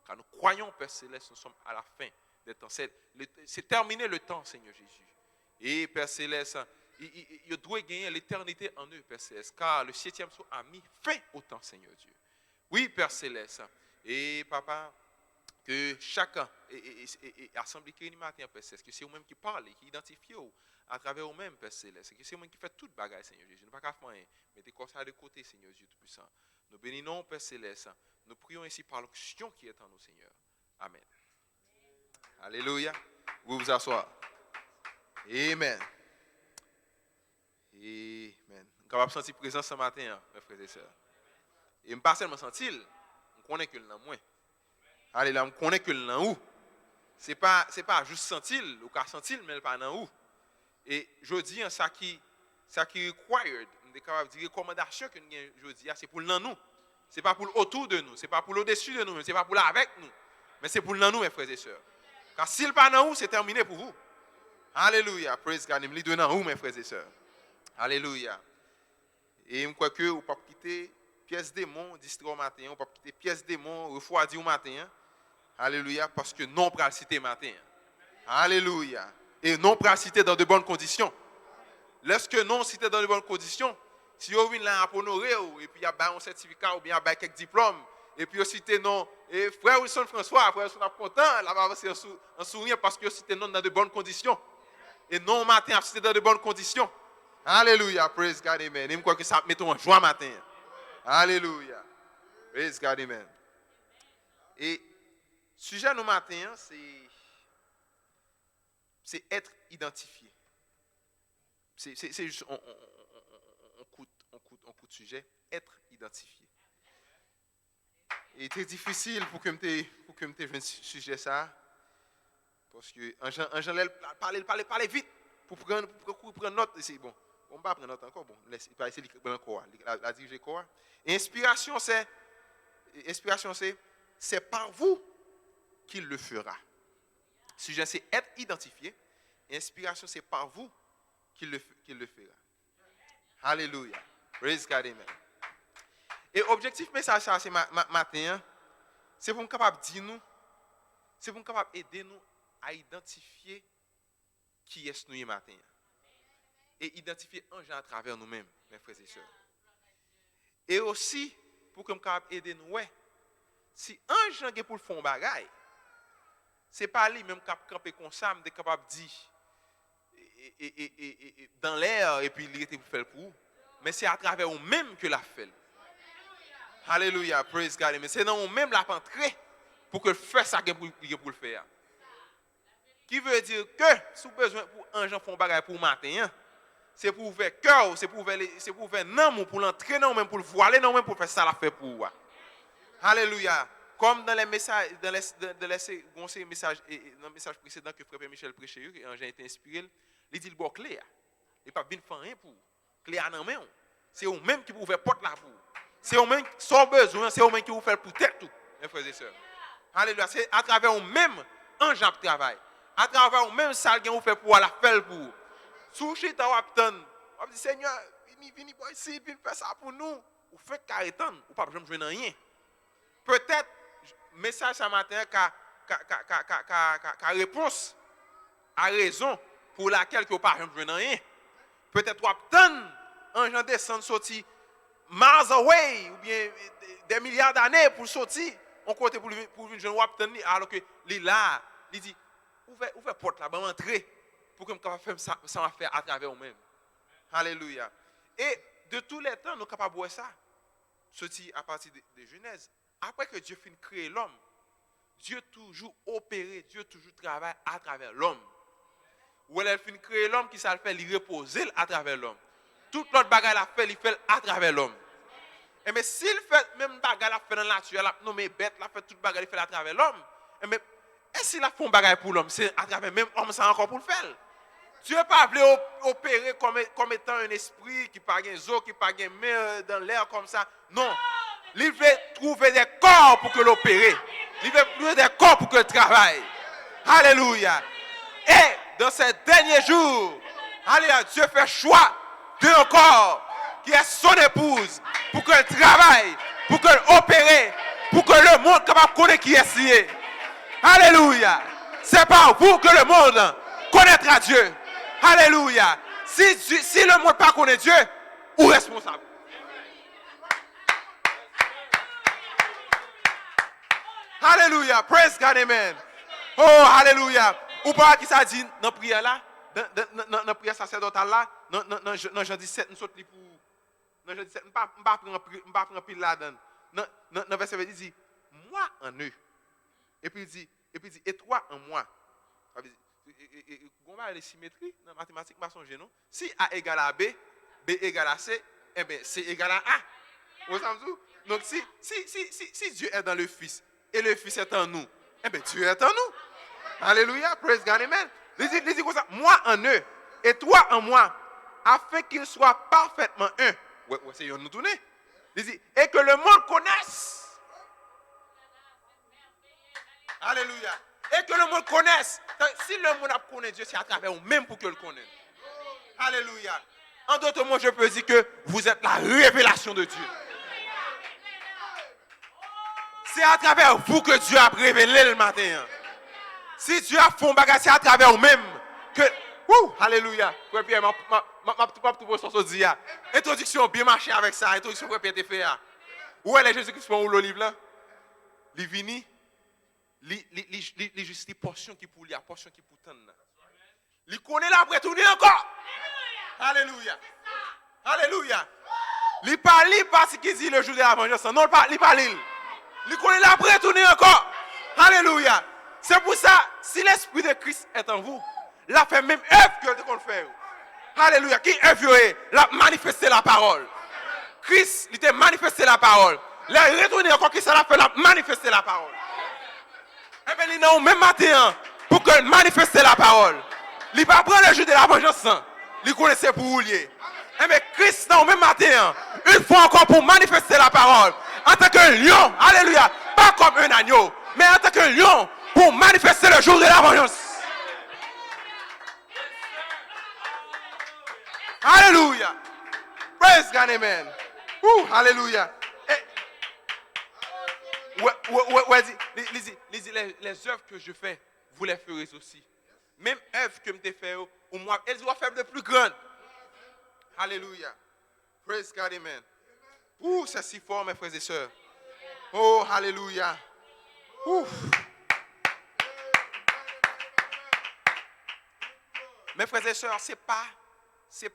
Car nous croyons, Père Céleste, nous sommes à la fin des temps. C'est terminé le temps, Seigneur Jésus. Et Père Céleste, ils doivent gagner l'éternité en eux, Père Céleste, car le 7e jour a mis fin au temps, Seigneur Dieu. Oui, Père Céleste. Et Papa, que chacun est assemblé qui matin, Père Céleste, que c'est vous-même qui parle, qui identifie à travers vous-même, Père Céleste, que c'est vous-même qui fait toute bagaille, Seigneur Dieu. Je ne vais pas faire rien. Mettez comme ça de côté, Seigneur Dieu Tout-Puissant. Nous bénissons, Père Céleste. Nous prions ainsi par l'onction qui est en nous, Seigneur. Amen. Alléluia. Vous vous asseoir. Amen. Amen. Nous sommes sentir présence ce matin, mes frères et sœurs. Et je ne pas seulement sentir, je connais que le nom moins. Alléluia, je connais que le nom où. Ce n'est pas juste sentir, ou qu'à sentir, mais pas dans où. Et je dis, ça qui required, on est capable de dire recommandation que nous avons aujourd'hui, c'est pour le nous. Ce n'est pas pour autour de nous, ce n'est pas pour au-dessus de nous, ce n'est pas pour avec nous. Mais c'est pour le nous, mes frères et sœurs. Car s'il n'est pas dans nous, c'est terminé pour vous. Alléluia, praise God, il me dit dans vous, mes frères et sœurs. Alléluia. Et je crois que vous ne pouvez pas quitter pièce démon, distrait au matin, vous ne pouvez pas quitter pièce démon, refroidi au matin. Alléluia, parce que non pour la citer matin. Alléluia. Et non pour la citer dans de bonnes conditions. Lorsque non cité dans de bonnes conditions, si vous venez là pour honorer, et puis il y a un certificat ou bien il y a quelques diplômes, et puis vous citez non, et frère Wilson François, frère Wilson est content, là-bas c'est un sourire parce que vous citez non dans de bonnes conditions. Et non matin, cité dans de bonnes conditions. Alléluia, praise God, amen. Et je crois que ça met en joie matin. Alléluia, praise God, amen. Et sujet nous matin, c'est être identifié. C'est juste un coup de sujet, être identifié. Et c'est difficile pour que je me sujet ça, parce que en parler vite pour prendre note. C'est bon. On va prendre note encore. Bon, laisse pas essayer de prendre encore. La diriger quoi. Inspiration, c'est par vous qu'il le fera. Sujet, c'est être identifié. Inspiration, c'est par vous qu'il le fera. Alléluia. Praise God, amen. Et objectif message ça c'est matin, c'est pour nous capable dire nous, c'est pour nous capable aider nous à identifier qui est nous matin. Et identifier un gens à travers nous-mêmes, mes frères et sœurs. Et aussi pour que nous capable aider nous, ouais, si un gens qui pour le fond bagaille, c'est pas lui même capable camper comme ça, mais capable dire et dans l'air et puis il était pour faire pour, mais c'est à travers nous-mêmes que l'a fait. Alléluia, praise God. Mais c'est dans nous-mêmes la entrée pour que le faire ça pour le faire. Qui veut dire que si vous avez besoin pour un gens font bagaille pour matin, c'est pour ouvrir cœur, c'est pour ouvrir non pour l'entrer non même pour le voiler non même pour faire ça la fait pour vous. Alléluia. Comme dans les messages dans le message précédent que frère Michel prêchait et un gens été inspiré, il dit le bon clé. Il pas bien faire rien pour clé à non main. C'est eux même qui pour ouvrir porte là pour. C'est eux même sans besoin, c'est eux même qui vous faire pour tête tout, mes frères et sœurs. Alléluia, c'est à travers eux même un genre de travail. À travers eux même ça que vous fait pour la faire pour. Sous chita wapton, on dit Seigneur, vini boy ici, vini faire ça pour nous. Ou fait carrétan, ou pas jamais jouer rien. Peut-être message ce matin qu'a réponse à raison pour laquelle que pas jamais jouer rien. Peut-être wapton un gens descend sorti miles away ou bien des milliards d'années pour sortir, on côté pour une jeune wapton alors que il là, il dit ouvre porte là, entrer pour que me capable faire ça va faire à travers nous-mêmes. Alléluia. Et de tous les temps, nous sommes capables de voir ça. Sorti à partir de Genèse. Après que Dieu finit de créer l'homme, Dieu toujours opéré, Dieu toujours travaille à travers l'homme. Ou elle finit de créer l'homme qui ça fait, il reposer à travers l'homme. Toute l'autre bagarre la fait, il fait à travers l'homme. Et mais s'il fait même bagarre la fait dans la nature, la nommé bête, la fait toute bagarre il fait à travers l'homme. Et mais est-ce qu'il a fait bagarre pour l'homme, c'est à travers même homme ça encore pour le faire. Dieu pas voulu opérer comme étant un esprit qui pas gain zo, qui pas gain main dans l'air comme ça. Non. Il veut trouver des corps pour que l'opérer. Il veut trouver des corps pour que le travaille. Alléluia. Et dans ces derniers jours, alléluia, Dieu fait choix d'un corps qui est son épouse pour qu'elle travaille, pour qu'elle opère, pour que le monde capable connaître qui est lié. Alléluia. C'est par vous que le monde connaîtra Dieu. Alléluia. Si le monde pas connaît Dieu, ou responsable. Alléluia. Praise God, amen. Oh, alléluia. Ou pas qui ça dit dans la prière là, dans la prière sacerdotale là, dans Jean 17, nous sommes pour. Dans Jean 17, je ne vais pas prendre pile là-dedans. Dans verset 20, il dit, moi en eux. Et puis il dit, et toi en moi. On va aller symétrie dans la mathématique, pas songer, non? Si A égale à B, B égale à C, eh bien C égale à A. Vous savez? Donc si Dieu est dans le Fils et le Fils est en nous, eh bien Dieu est en nous. Alléluia, praise God, amen. Il dit comme ça, moi en eux et toi en moi, afin qu'ils soient parfaitement un. Ouais, c'est nous tourner. Il dit, et que le monde connaisse. Alléluia. Et que le monde connaisse. Si le monde connaît Dieu, c'est à travers vous même pour que le connaisse. Alléluia. En d'autres mots, je peux dire que vous êtes la révélation de Dieu. C'est à travers vous que Dieu a révélé le matin. Si Dieu a fait un bagage, c'est à travers vous-même que... Alléluia. Pierre, introduction, bien marché avec ça. Introduction, Pierre, t'es fait. Où est Jésus-Christ pour le livre là? Il vient, il juste les portions qui pour lui, la portion qui pour tendre. Il connaît là après tourner encore. Alléluia. Alléluia. Il parle pas ce qu'il dit le jour de la vengeance. Non, il parle. Il connaît là après tourner encore. Alléluia. C'est pour ça, si l'Esprit de Christ est en vous, il a fait même œuvre que qu'on fait. Alléluia. Qui œuvre? Il a manifesté la parole. Christ, il a manifesté la parole. Il a retourné encore qui ça l'a fait, il a manifesté la parole. Eh bien, il est au même matin pour que manifester la parole. Il ne va pas prendre le jeu de la vengeance. Il connaissait pour vous lier. Eh bien, Christ, au même matin, une fois encore pour manifester la parole. En tant que lion, alléluia, pas comme un agneau, mais en tant que lion, pour manifester le jour de la vengeance. Alléluia. Praise God, amen. Alléluia. Les œuvres que je fais, vous les ferez aussi. Même œuvres que je fais, au moins, elles doivent faire de plus grandes. Alléluia. Praise God, amen. C'est si fort, mes frères et sœurs. Oh, alléluia. Mes frères et sœurs, c'est pas un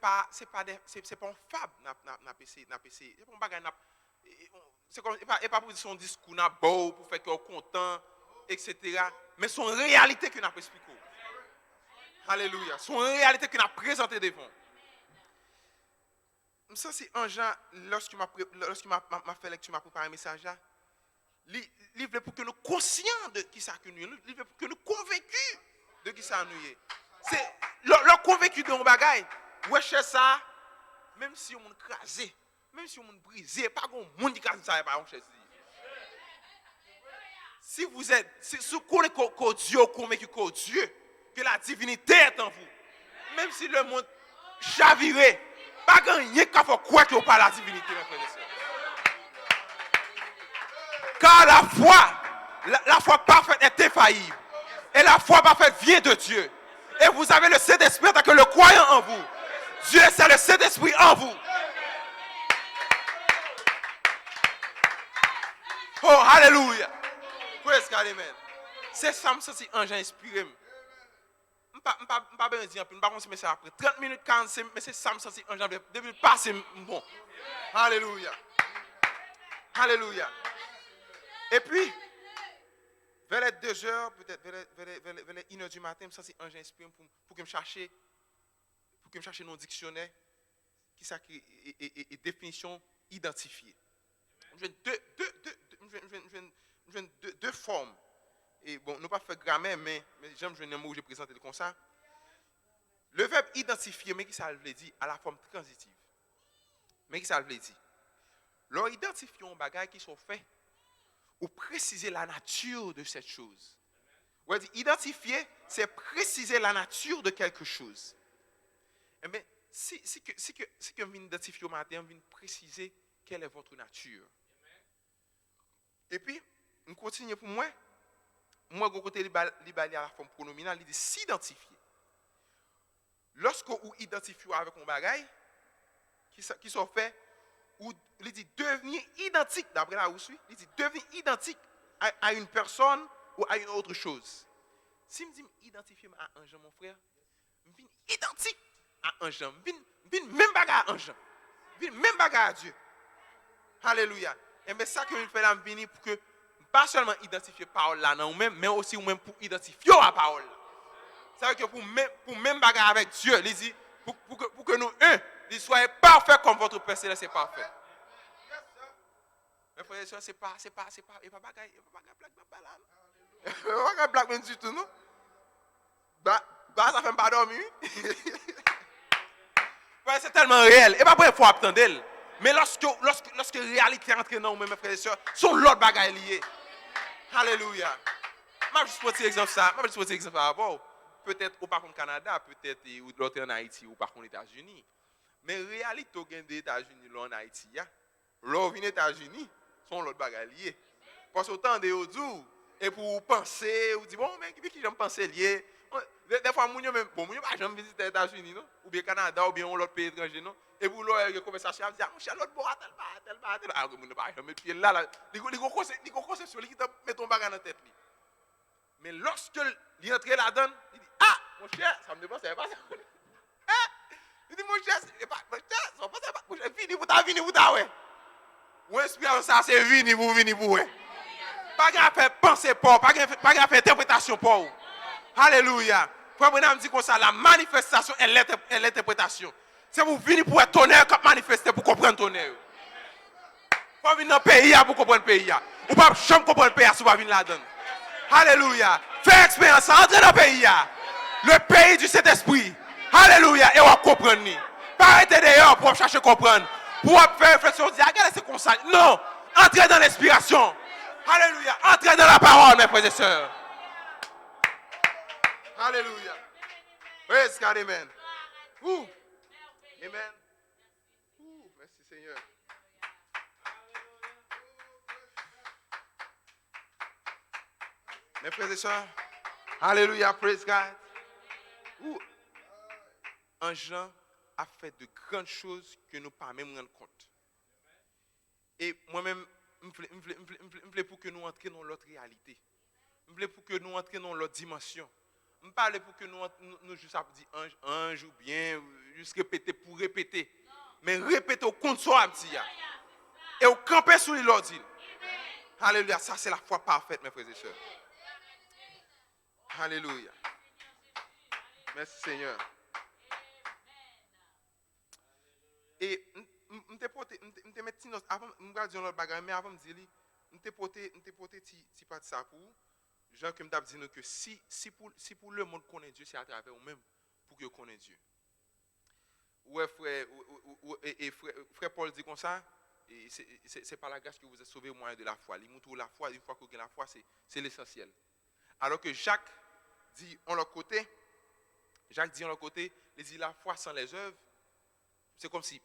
fable n'a PC. C'est pas un bagage c'est comme pas pour son discours n'a beau pour faire qu'on content etc. mais son réalité que n'a expliqué. Alléluia. Son réalité que n'a présenté devant. Ça c'est un Jean lorsqu'il m'a fait lecture, m'a préparé un message là. Livre pour que nous conscients de qui ça que nous, livre pour que nous convaincus de qui ça nous est. C'est le convaincu de mon bagage. Ouais, chez ça, même si on crasé, même si on brisé, pas grand monde qui crase ça pas on chez. Si vous êtes si vous connaissez que Dieu convaincu que Dieu, que la divinité est en vous. Même si le monde chaviré, pas grand rien qu'il faut croire que pas la divinité mes frères et sœurs. Car la foi parfaite est infaillible. Et la foi parfaite vient de Dieu. Et vous avez le Saint-Esprit tant que le croyant en vous. Dieu, c'est le Saint-Esprit en vous. Oh, alléluia. Praise God, amen. C'est ça, c'est un Jean inspiré. Je ne vais pas bien dire, je ne vais pas continuer ça après. 30 minutes, 45, mais c'est ça, c'est un Jean. Depuis passer, bon. Alléluia. Alléluia. Et puis, vers les 2 heures, peut-être vers les 1 heure du matin, ça c'est un Jean inspiré pour que je cherche nos dictionnaires qui ça qui est définition identifiée. Je viens deux formes. Et bon, nous pas faire grammaire, mais j'aime un mot où je présente comme ça. Le verbe identifier, mais qui ça veut dire à la forme transitive. Mais qui ça veut dire? Leur identifier un bagage qui sont faits ou préciser la nature de cette chose. On dit identifier, c'est préciser la nature de quelque chose. Eh bien, si que vous identifiez au matin, vous préciser quelle est votre nature. Et puis, on continue pour moi. Moi, de côté, il à la forme pronominale, il dit s'identifier. lorsque vous identifiez avec un bagage, qui sont faits, ou il dit devenir identique, d'après là où je suis, il dit devenir identique à une personne ou à une autre chose. Si je me dis identifier à un Jean, mon frère, je suis identique à un Jean, je suis même bagarre à un Jean, je suis même bagarre à Dieu. Alléluia. Et bien ça que je fais là, je viens pour que, pas seulement identifier la parole là, non, mais aussi ou même pour identifier la parole là. Ça veut dire que pour même bagarre avec Dieu, il dit, pour que nous, soyez parfaits comme votre Père Céleste est parfait. Mais frère et sœurs, c'est pas bagarre blague même du tout, non? Ça fait pas dormir. C'est tellement réel. Et pas pour il faut attendre d'elle. Mais lorsque la réalité entre dans nous, mes frères et sœurs, sont l'autre bagaille lié. Alléluia. Je vais juste prendre exemple ça. Je vais juste prendre exemple par rapport. Peut-être ou par contre Canada, peut-être ou de l'autre en Haïti ou par contre États-Unis. Mais réalité au gain des États-Unis là en Haïti, là aux États-Unis sont l'autre bagaille lié. Parce que autant de jours et pour penser ou dire bon mais qui j'aime penser lié. Des fois moun yo même bon moun yo pas jamais visiter les États-Unis non ou bien Canada ou bien l'autre pays étranger non et pour leur conversation dire mon cher l'autre bois tel ah moun pas jamais pied là il conception qui te met ton bagage dans tête li. Mais lorsque il entre là-dedans il dit ah mon cher ça me dépense pas ça. Il dit mon cher c'est pas mon cher ça passe pas mon cher vini pour ta ouais. Ou inspiration ça c'est vini pour ouais. Pas qu'à faire penser pas qu'à faire interprétation pas. Alléluia. Frère Branham dit comme ça, la manifestation est l'interprétation. C'est vous venir pour être tonnerre comme manifester pour comprendre tonnerre. Faut venir dans le pays pour comprendre le pays. Ou pas jamais comprendre le pays si vous venir là-dedans. Alléluia. Fais expérience, entrez dans le pays. Le pays du Saint-Esprit. Alléluia. Et on va comprendre. Pas arrêter d'ailleurs pour chercher à comprendre. Pour faire réflexion, dire, regardez c'est comme ça. Non. Entrez dans l'inspiration. Alléluia. Entrez dans la parole, mes frères et sœurs. Alléluia. Praise God, amen. Ouh. Amen. Ouh, merci Seigneur. Mes frères et sœurs, alléluia, praise God. Ouh. Un Jean a fait de grandes choses que nous ne pouvons pas même rendre compte. Et moi-même, je voulais pour que nous entrions dans l'autre réalité. Je voulais pour que nous entrions dans l'autre dimension. Je ne parle pour que nous juste dire ange ou bien, juste répéter pour répéter. Mais répéter au compte soi, et au camper sur l'ordre. Alléluia, ça c'est la foi parfaite, mes frères et sœurs. Alléluia. Merci Seigneur. Et je te mets avant de dire notre bagage, mais avant de dire, je te porter petit pas de ça pour Jean que me dit que si pour le monde connaît Dieu, c'est à travers nous-mêmes pour que connaît Dieu. Ouais frère Paul dit comme ça, c'est par la grâce que vous êtes sauvés au moyen de la foi. Il montre la foi, une fois que vous avez la foi, c'est l'essentiel. Alors que Jacques dit en leur côté, il dit la foi sans les œuvres, c'est comme si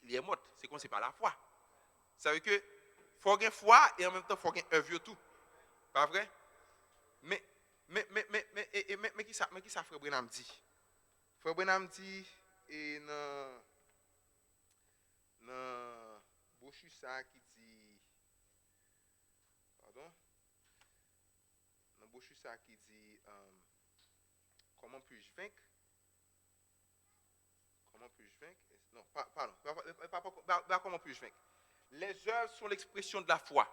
il est mort, c'est comme si pas la foi. Ça veut dire que faut avoir foi et en même temps faut avoir œuvre tout. Pas vrai? Mais qui ça frère Branham dit? Frère Branham dit et dans brochure ça qui dit pardon. Dans brochure ça qui dit comment puis-je vaincre? Comment puis-je vaincre? Non, pardon, pas comment puis-je vaincre? Les œuvres sont l'expression de la foi.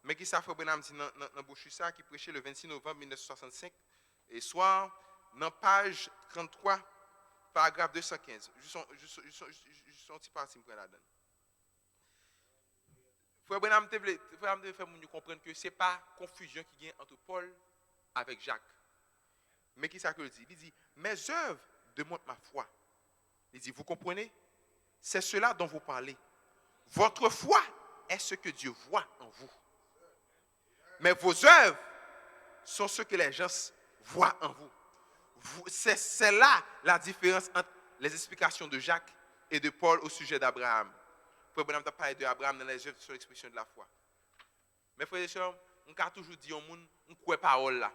Mais qui ça frère Branham dit dans brochure ça qui prêchait le 26 novembre 1965 et soir dans page 33 paragraphe 215. Juste un petit parti me prend là-dedans. Frère Branham te fait nous comprendre que c'est pas confusion qui vient entre Paul avec Jacques. Mais qui ça que dit? Il dit mes œuvres démontrent ma foi. Il dit vous comprenez? C'est cela dont vous parlez. Votre foi est ce que Dieu voit en vous. Mais vos œuvres sont ce que les gens voient en vous. C'est là la différence entre les explications de Jacques et de Paul au sujet d'Abraham. Frère Branham a parlé d'Abraham dans les œuvres sur l'expression de la foi. Mais frères et sœurs, on a toujours dit au monde, on croit parole là.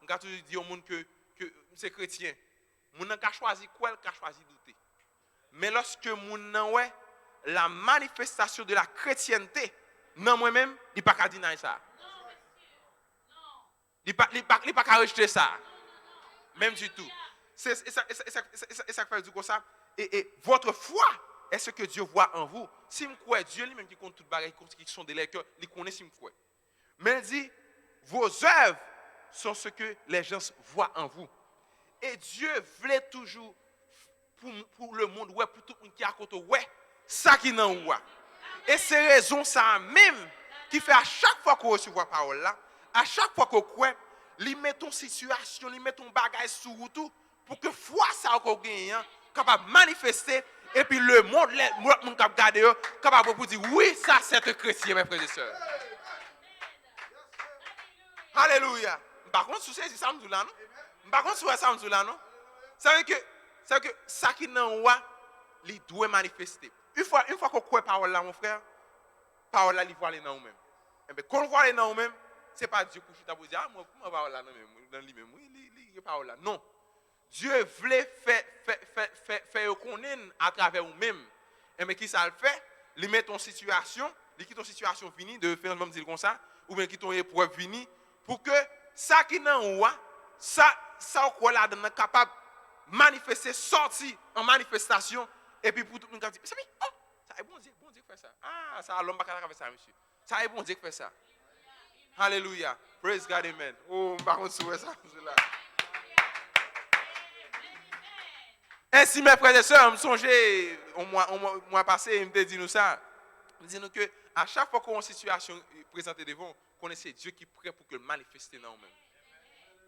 On a toujours dit au monde que c'est chrétien. Moun nan ka choisi quoi, ka choisi douter. Mais lorsque moun nan ouais la manifestation de la chrétienté nan moi-même, il pas ka deny ça. Il pas ka rejeter ça. Même du tout. C'est ça fait du comme ça. Et votre foi est ce que Dieu voit en vous. Si vous croyez, Dieu lui-même qui compte toute bagaille, qui sont des lecteurs, il connaît si vous croyez. Mais il dit, vos œuvres sont ce que les gens voient en vous. Et Dieu voulait toujours, pour le monde, ouais, pour tout le monde qui est à côté, ouais, ça qui n'en voit. Et c'est raison ça même qui fait à chaque fois qu'on reçoit la parole là, à chaque fois qu'on croit, lui met ton situation, lui met ton bagage sur tout, pour que foi ça qu'on gagne, capable de manifester, et puis le monde qui a gardé, capable de dire, oui, ça c'est un chrétien, mes frères et sœurs. Alléluia. Par contre, c'est ça me dit là, non? Par contre, c'est ça me dit là, non? Ça veut dire que ça qui n'en voit, il doit manifester. Une fois qu'on croit parole là, mon frère, parole là, il voit les dans nous-mêmes. Et bien, quand on voit les dans nous-mêmes, ce n'est pas Dieu qui vous dit, ah, moi, parole là, dans lui-même, il parole là. Non. Dieu voulait faire connaître à travers nous-mêmes. Et bien, qui ça le fait? Il met ton situation, il quitte ton situation finie, de faire un dire comme ça, ou bien quitte ton épreuve finie, pour que ça qui n'en voit, ça qu'on là est capable de manifester, sortir en manifestation, et puis pour tout le monde qui dit, oh, ça est bon Dieu qui fait ça. Ah, ça l'homme pas capable de faire ça, monsieur. Ça est bon Dieu qui fait ça. Alléluia. Praise God, amen. Oh, par contre, c'est ça. Ainsi, mes frères et sœurs, me songez, au mois passé, il me dit nous ça. Il me dit nous que à chaque fois qu'on a une situation présentée devant, connaissez Dieu qui est prêt pour que le manifester dans nous-mêmes.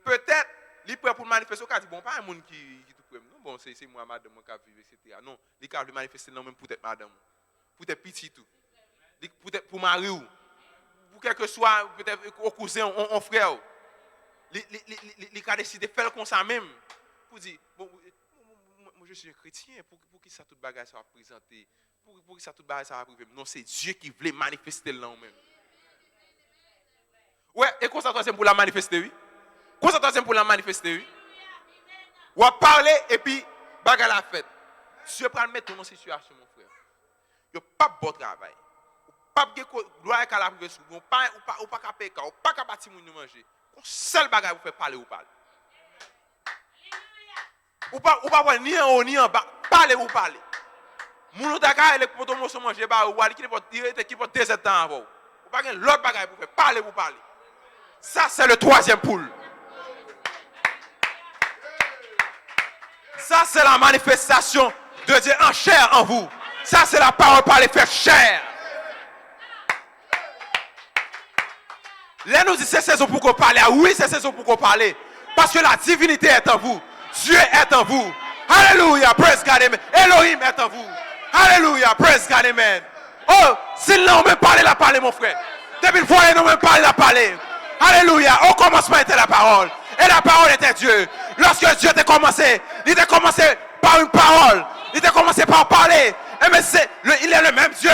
Peut-être, il est prêt pour le manifester, il dit, bon, pas un monde qui tout prêt. Non, bon, c'est moi, madame, qui vivre, etc. Non, il est capable de manifester dans nous-mêmes pour être madame, pour être petit tout, peut-être pour mari ou, pour quel que soit, peut-être au cousin, au frère. Il a décidé de faire comme ça même, pour dire, bon, moi je suis un chrétien, pour qui ça toute bagage ça va présenter, pour qui ça toute bagage ça va priver. Non, c'est Dieu qui voulait manifester là même. Ouais, et concentration pour la manifester, oui. Concentration pour la manifester, oui. Ou à parler et puis bagage la fête. Dieu prend mettre dans situation, mon frère. Il n'y a pas de bon travail. Pas de gloire à la priver sous. Ou pas qu'à payer, ou pas qu'à bâtir moun manger. Un seul bagage vous fait parler ou parler. Ou pas voir ni en haut ni en bas, parler ou parler. Moun Dakar et les potos se manger ba ou ali qui porte 2 ans avant. Ou pas l'autre bagage pour faire parler ou parler. Ça c'est le 3e poule. Ça c'est la manifestation de Dieu en chair en vous. Ça c'est la parole par les faire chair. Là nous dit c'est saison pour qu'on parle. Ah oui, c'est saison pour qu'on parle. Parce que la divinité est en vous. Dieu est en vous. Alléluia, praise God, amen. Elohim est en vous. Alléluia, praise God, amen. Oh, s'il n'a même parlé, la parler, mon frère. Depuis le foyer, n'a même parlé, la parler. Alléluia, au commencement était la parole. Et la parole était Dieu. Lorsque Dieu t'a commencé, il t'a commencé par une parole. Il t'a commencé par parler. Et mais il est le même Dieu.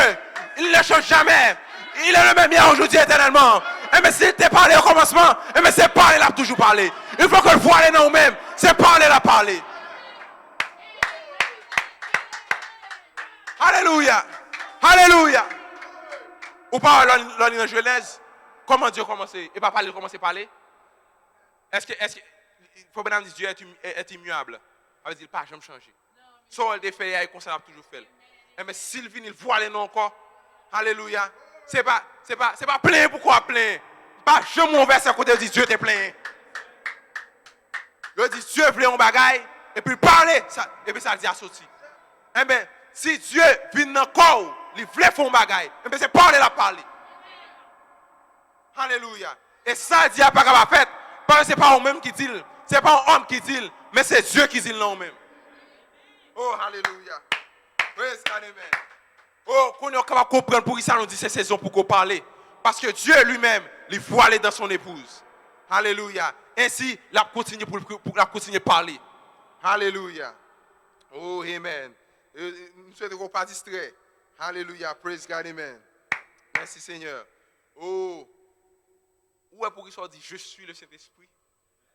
Il ne change jamais. Il est le même hier, aujourd'hui, éternellement. Et mais s'il t'a parlé au commencement, et mais c'est parler, il a toujours parlé. Il faut que le voile dans nous-mêmes, c'est parler, la parler. Alléluia. Alléluia. Ou pas dans Genèse, comment Dieu commençait, et pas parler, commencer à parler. Est-ce que, il faut bien dire Dieu est immuable. Ça veut dire, pas jamais changer. Soit il fait, il conseille toujours fait. Mais s'il vient, il voit les noms encore. Alléluia. C'est pas plein, pourquoi plein? Pas je m'en verse à côté de Dieu t'es plein. Je dis Dieu voulait un bagaille et puis parler et puis ça dit à sortir. Eh bien, si Dieu vient dans le corps, il voulait faire un bagaille, eh bien c'est parler la parler. Alléluia. Et ça dit à pas capable faire parce que c'est pas eux-mêmes qui dit, c'est pas un homme qui dit, mais c'est Dieu qui dit non même. Oh alléluia. Praise God, amen. Oh, qu'on est capable de comprendre pour qui ça nous dit c'est saison pour qu'on parle. Parce que Dieu lui-même, il voit aller dans son épouse. Alléluia. Ainsi, il a continué pour continuer à parler. Alléluia. Oh, amen. Nous souhaitons qu'on ne pas distrait. Alléluia. Praise God, amen. Merci Seigneur. Oh, où est pour qu'il soit dit je suis le Saint-Esprit?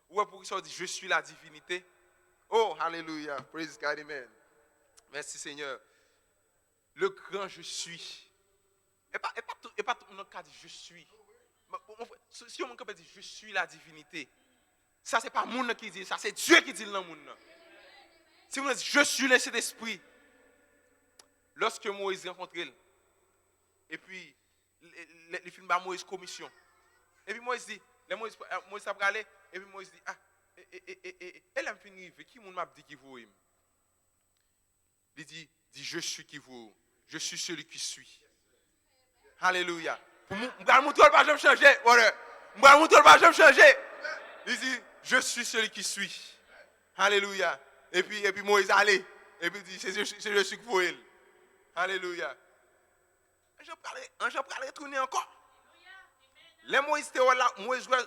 Où est pour qu'il soit dit je suis la divinité? Oh, alléluia. Praise God, amen. Merci Seigneur. Le grand je suis. Et pas tout le monde qui dit je suis. Si on peut dire je suis la divinité, ça c'est pas monde qui dit ça, c'est Dieu qui dit dans le monde. Si vous dites je suis le Saint-Esprit, lorsque Moïse rencontré, et puis les films de Moïse commission, et puis Moïse dit, Moïse a parlé, et puis Moïse dit, ah, elle a fini, qui m'a dit qui vous aime? Il dit je suis qui vous, je suis celui qui suis. Alléluia. Je ne vais pas me changer. Je ne vais pas me changer. Il dit, je suis celui qui suis. Alléluia. Et puis Moïse allait. Et puis il dit, c'est je suis pour elle. Alléluia. Je vais retourner encore. Les Moïse étaient là, Moïse jouait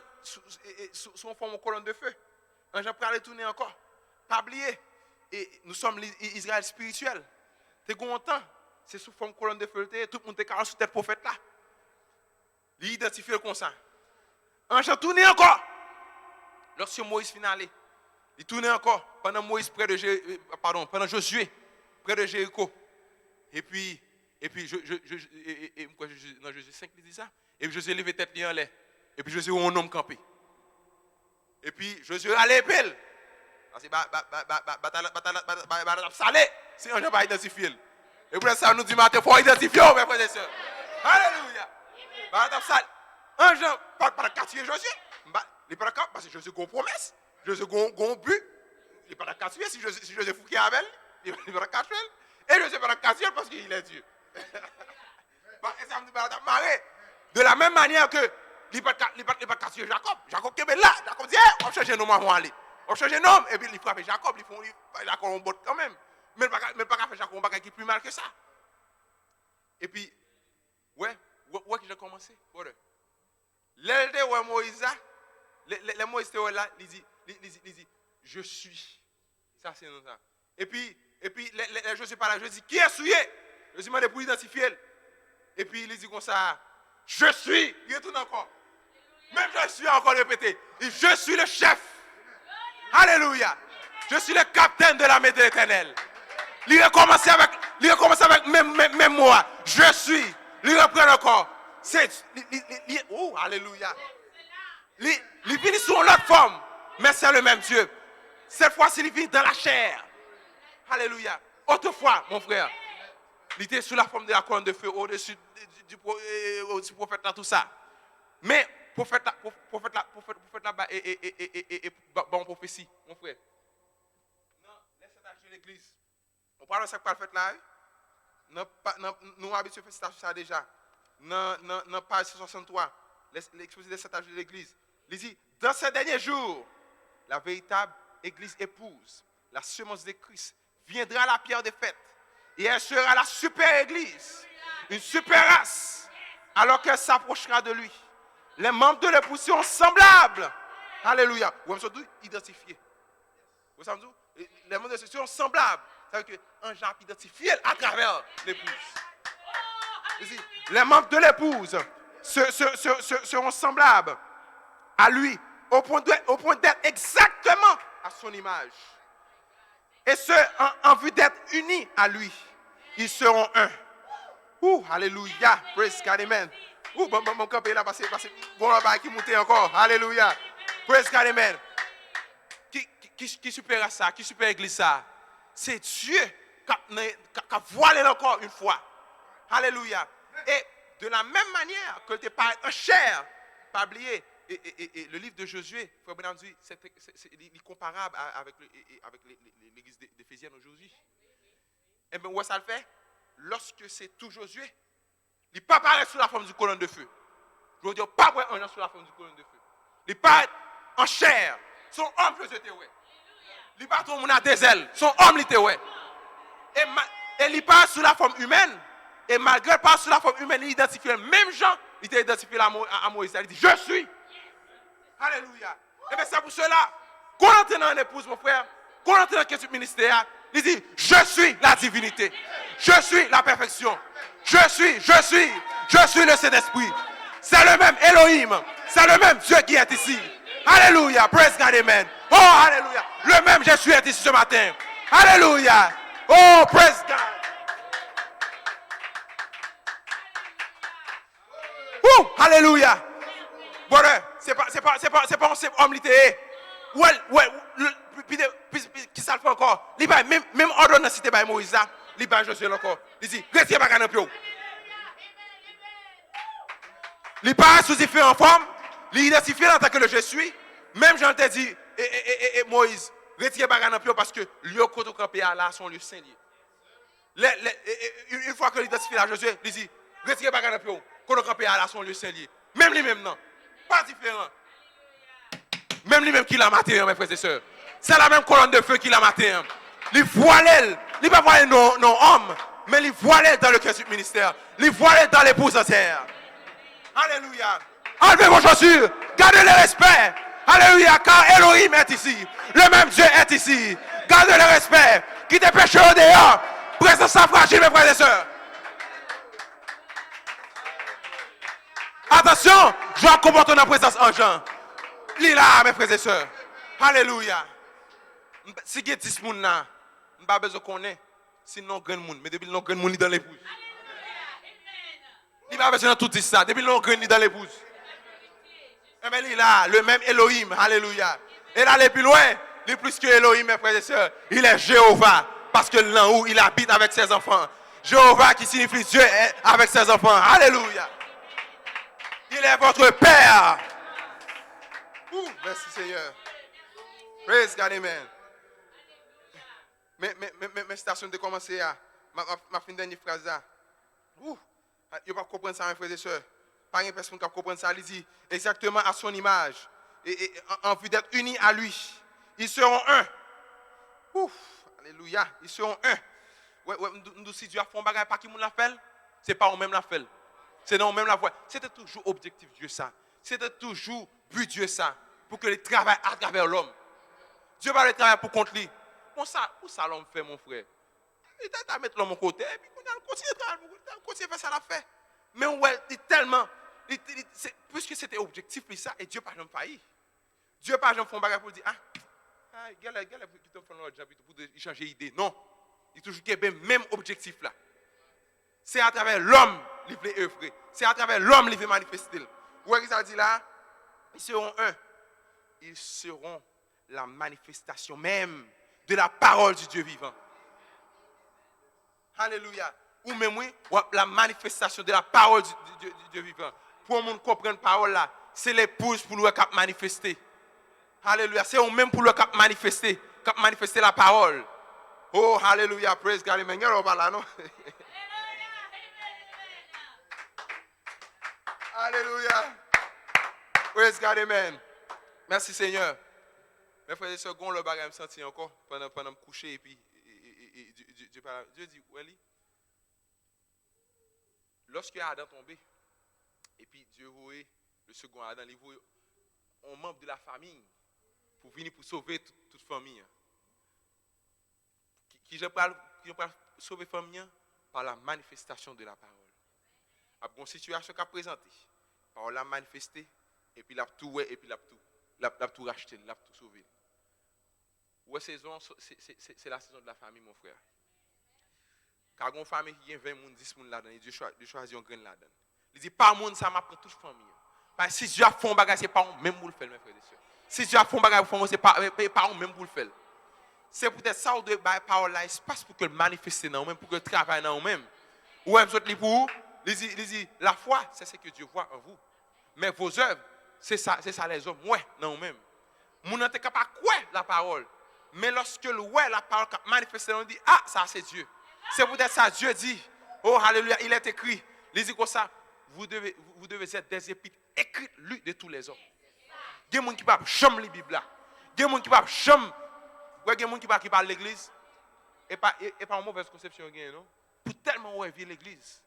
sous forme de colonne de feu. Je vais retourner encore. Pas oublier. Et nous sommes l'Israël spirituel. Tu es content. C'est sous forme de colonne de feu. Tout le monde est carré sous tête prophète là. Il identifie comme ça. Ange tourné encore. Lorsque Moïse finalé, il tournait encore pendant pendant Josué près de Jéricho. Et puis dans Josué 5 il dit ça. Et puis Josué levé tête en l'air. Et puis Josué un homme campé. Et puis Josué allait épelle. Parce que salé, si on n'a pas identifié. Et pour ça, nous dit matin, il faut identifier, mes frères et sœurs. Alléluia. Un Jean, pas de quartier Josué. Il n'est pas d'accord parce que Josué a une promesse. Josué a un but. Il n'est pas d'accord si Josué Fouquet avec il n'est pas d'accord. Et Josué n'est pas d'accord parce qu'il est Dieu. De la même manière que il n'est pas d'accord Jacob. Jacob qui est là. Jacob dit, on va changer nos mamans aller. On va changer nom. Et puis il frappe Jacob. Jacob on botte quand même. Mais pas faire Jacob, on va qui est plus mal que ça. Et puis, ouais que j'ai commencé. L'élève de Moïse, les Moïse étaient là, il dit, je suis. Ça c'est ça. Et puis je sais pas là, je dis, qui est souillé? Je dis, demande pour identifier. Et puis il dit comme ça, je suis. Il retourne encore. Même je suis encore répété. Je suis le chef. Alléluia. Je suis le capitaine de l'armée de l'Éternel. Il recommence avec même moi. Je suis. Il reprend encore. Oh, alléluia. Il finit sous une autre forme. Mais c'est le même Dieu. Cette fois-ci, il vit dans la chair. Alléluia. Autrefois, mon frère, il était sous la forme de la colonne de feu au-dessus du prophète là, tout ça. Mais prophète là-bas et bon prophétie, mon frère. Non, laisse de l'église. On parle de ça que le fait là. Nous avons habitué à faire ça déjà. Dans page 63, l'exposé des 7 âges de l'église. Il dit, dans ces derniers jours, la véritable église épouse, la semence de Christ, viendra à la pierre des fêtes. Et elle sera la super église, une super race, alors qu'elle s'approchera de lui. Les membres de l'épouse sont semblables. Alléluia. Vous avez tout identifié. Vous savez tout? Les membres de l'épouse sont semblables. Ça veut dire qu'un genre identifié à travers l'épouse. Les membres de l'épouse seront semblables à lui, au point d'être exactement à son image. Et ce, en vue d'être unis à lui, ils seront un. Alléluia. Praise God, amen. Bon campé là, parce que bon là-bas qui monte encore. Alléluia. Praise God, amen. Qui supère ça? Qui supère l'église ça? C'est Dieu qui a voilé encore une fois. Alléluia. Et de la même manière que tu parles en chair, pas oublier, et le livre de Josué, Frère Branham dit, c'est comparable avec l'église d'Éphésiens aujourd'hui. Et bien, où ça le fait? Lorsque c'est tout Josué, il ne peut pas paraître sous la forme du colonne de feu. Je veux dire, pas un gens sous la forme du colonne de feu. Il paraît en chair. Son homme, je te ouais. Il part tout le monde a des ailes. Son homme, il était ouais. Et il part sous la forme humaine. Et malgré pas sous la forme humaine, il identifie le même Jean. Il était identifié à Moïse. Il dit, je suis. Alléluia. Et bien c'est pour cela qu'on entre dans une épouse, mon frère. Qu'on entre dans le question ministère. Il dit, je suis la divinité. Je suis la perfection. Je suis le Saint-Esprit. C'est le même Elohim. C'est le même Dieu qui est ici. Alléluia. Praise God, amen. Oh, alléluia. Le même Jésus est ici ce matin. Alléluia. Oh, praise God. Alléluia. Voilà, c'est pas un homme littéraire. Qui ça le fait encore? Même ordonnance cité par Moïse là, il va Josué encore. Il dit, retirez pas dans pio. Il pas sous différentes formes, il identifie en tant que le je suis. Même Jean t'a dit Moïse, retirez pas dans pio parce que lieu côté campé là son lieu saint lié. Une fois que l'identifie à Josué, il dit, retirez pas dans pio. Côté campé là son lieu saint lié. Même lui-même non. Pas différent. Même lui-même qui l'a maté, mes frères et sœurs. C'est la même colonne de feu qui l'a maté. Il voilait, il ne pas voiler non homme, mais il voilait dans le cœur du ministère. Il voilait dans l'épouse entière. Alléluia. Enlevez vos chaussures, gardez le respect. Alléluia, car Elohim est ici. Le même Dieu est ici. Gardez le respect. Quittez péché au dehors. Présence fragile, mes frères et sœurs. Attention, Jean comporte en présence en Jean. Lila, mes frères et sœurs. Alléluia. Si il y a 10 personnes là, je n'ai pas besoin de connaître. Sinon, grand monde. Mais depuis le grand monde, il est dans l'épouse. Il n'a pas besoin de tout ça. Depuis le grand monde, il est dans l'épouse. Mais il est là, le même Elohim. Alléluia. Et là, il est plus loin. Il est plus que Elohim, mes frères et sœurs. Il est Jéhovah. Parce que là où il habite avec ses enfants. Jéhovah qui signifie Dieu avec ses enfants. Alléluia. Il est votre Père. Merci Seigneur. Praise God, amen. Mais station de commencer à ma fin dernière phrase là. Il ne pas comprendre ça, mes frères et sœurs. Pas une personne qui comprendre ça. Il dit exactement à son image. Et en vue d'être unis à lui. Ils seront un. Alléluia. Ils seront un. Nous, si Dieu a fait un bagage, pas qui nous l'a fait, c'est pas on même l'a fait. C'est non, même la voix. C'était toujours objectif Dieu ça. C'était toujours but Dieu ça. Pour que le travail à travers l'homme. Dieu va le travailler pour contre lui. Pour ça l'homme fait, mon frère. Il t'a mettre l'homme au côté. Et puis on a continué de travailler. On continue de faire ça, l'a fait. Mais ouais, tellement. Puisque c'était objectif, ça, et Dieu n'a pas jamais failli. Dieu n'a pas jamais fait un bagage pour dire, regarde, qui te fait l'autre pour changer d'idée. Non. Il toujours le même objectif là. C'est à travers l'homme qu'il veut œuvrer. C'est à travers l'homme qu'il veut manifester. Vous voyez ce que ça dit là? Ils seront un. Ils seront la manifestation même de la parole du Dieu vivant. Alléluia. Ou même oui, la manifestation de la parole du Dieu vivant. Pour que nous comprenions la parole là, c'est l'épouse pour le cap manifester. Alléluia. C'est eux-mêmes pour le cap manifester la parole. Oh, alléluia. Praise God. Amen. Alléluia. Praise God. Amen. Merci Seigneur. Mes frères et sœurs, le bagage me sentit encore pendant me coucher et puis Dieu dit, Wally, lorsque Adam tombé, et puis Dieu voyait le second Adam, il voyait un membre de la famille pour venir pour sauver toute famille. Qui je parle sauver famille par la manifestation de la parole. Après une situation qu'a présentée, par la manifester et puis l'a tout et puis l'a tout racheté, l'a tout sauvé. Ouais, saison, c'est la saison de la famille, mon frère. Car une famille qui a 20 personnes, 10 personnes là-dedans, Dieu choisit un grain là-dedans. Il dit, pas monde, ça m'apprend toute famille. Parce que si Dieu a fait un bagage, c'est pas même pour le faire, mes frères et sœurs. Si Dieu a fait un bagage, c'est pas même pour le faire. C'est peut-être ça, ou de parole là, espace pour que le manifester dans nous-mêmes, pour que le travail dans nous-mêmes. Ou même, pour il dit, la foi, c'est ce que Dieu voit en vous. Mais vos œuvres, c'est ça les hommes, ouais, dans nous-mêmes. Nous n'sommes pas capables de croire la parole. Mais lorsque le ouais, la parole manifeste, on dit, ça c'est Dieu. C'est peut-être ça, Dieu dit, oh, alléluia, il est écrit. Il dit comme ça, vous devez être des épîtres écrites, lues de tous les hommes. Il y a des gens qui parlent jamais la Bible là. Il y a des gens qui parlent jamais. Il y a des gens qui parlent l'église. Et pas une mauvaise conception, non? Pour tellement vivre l'église.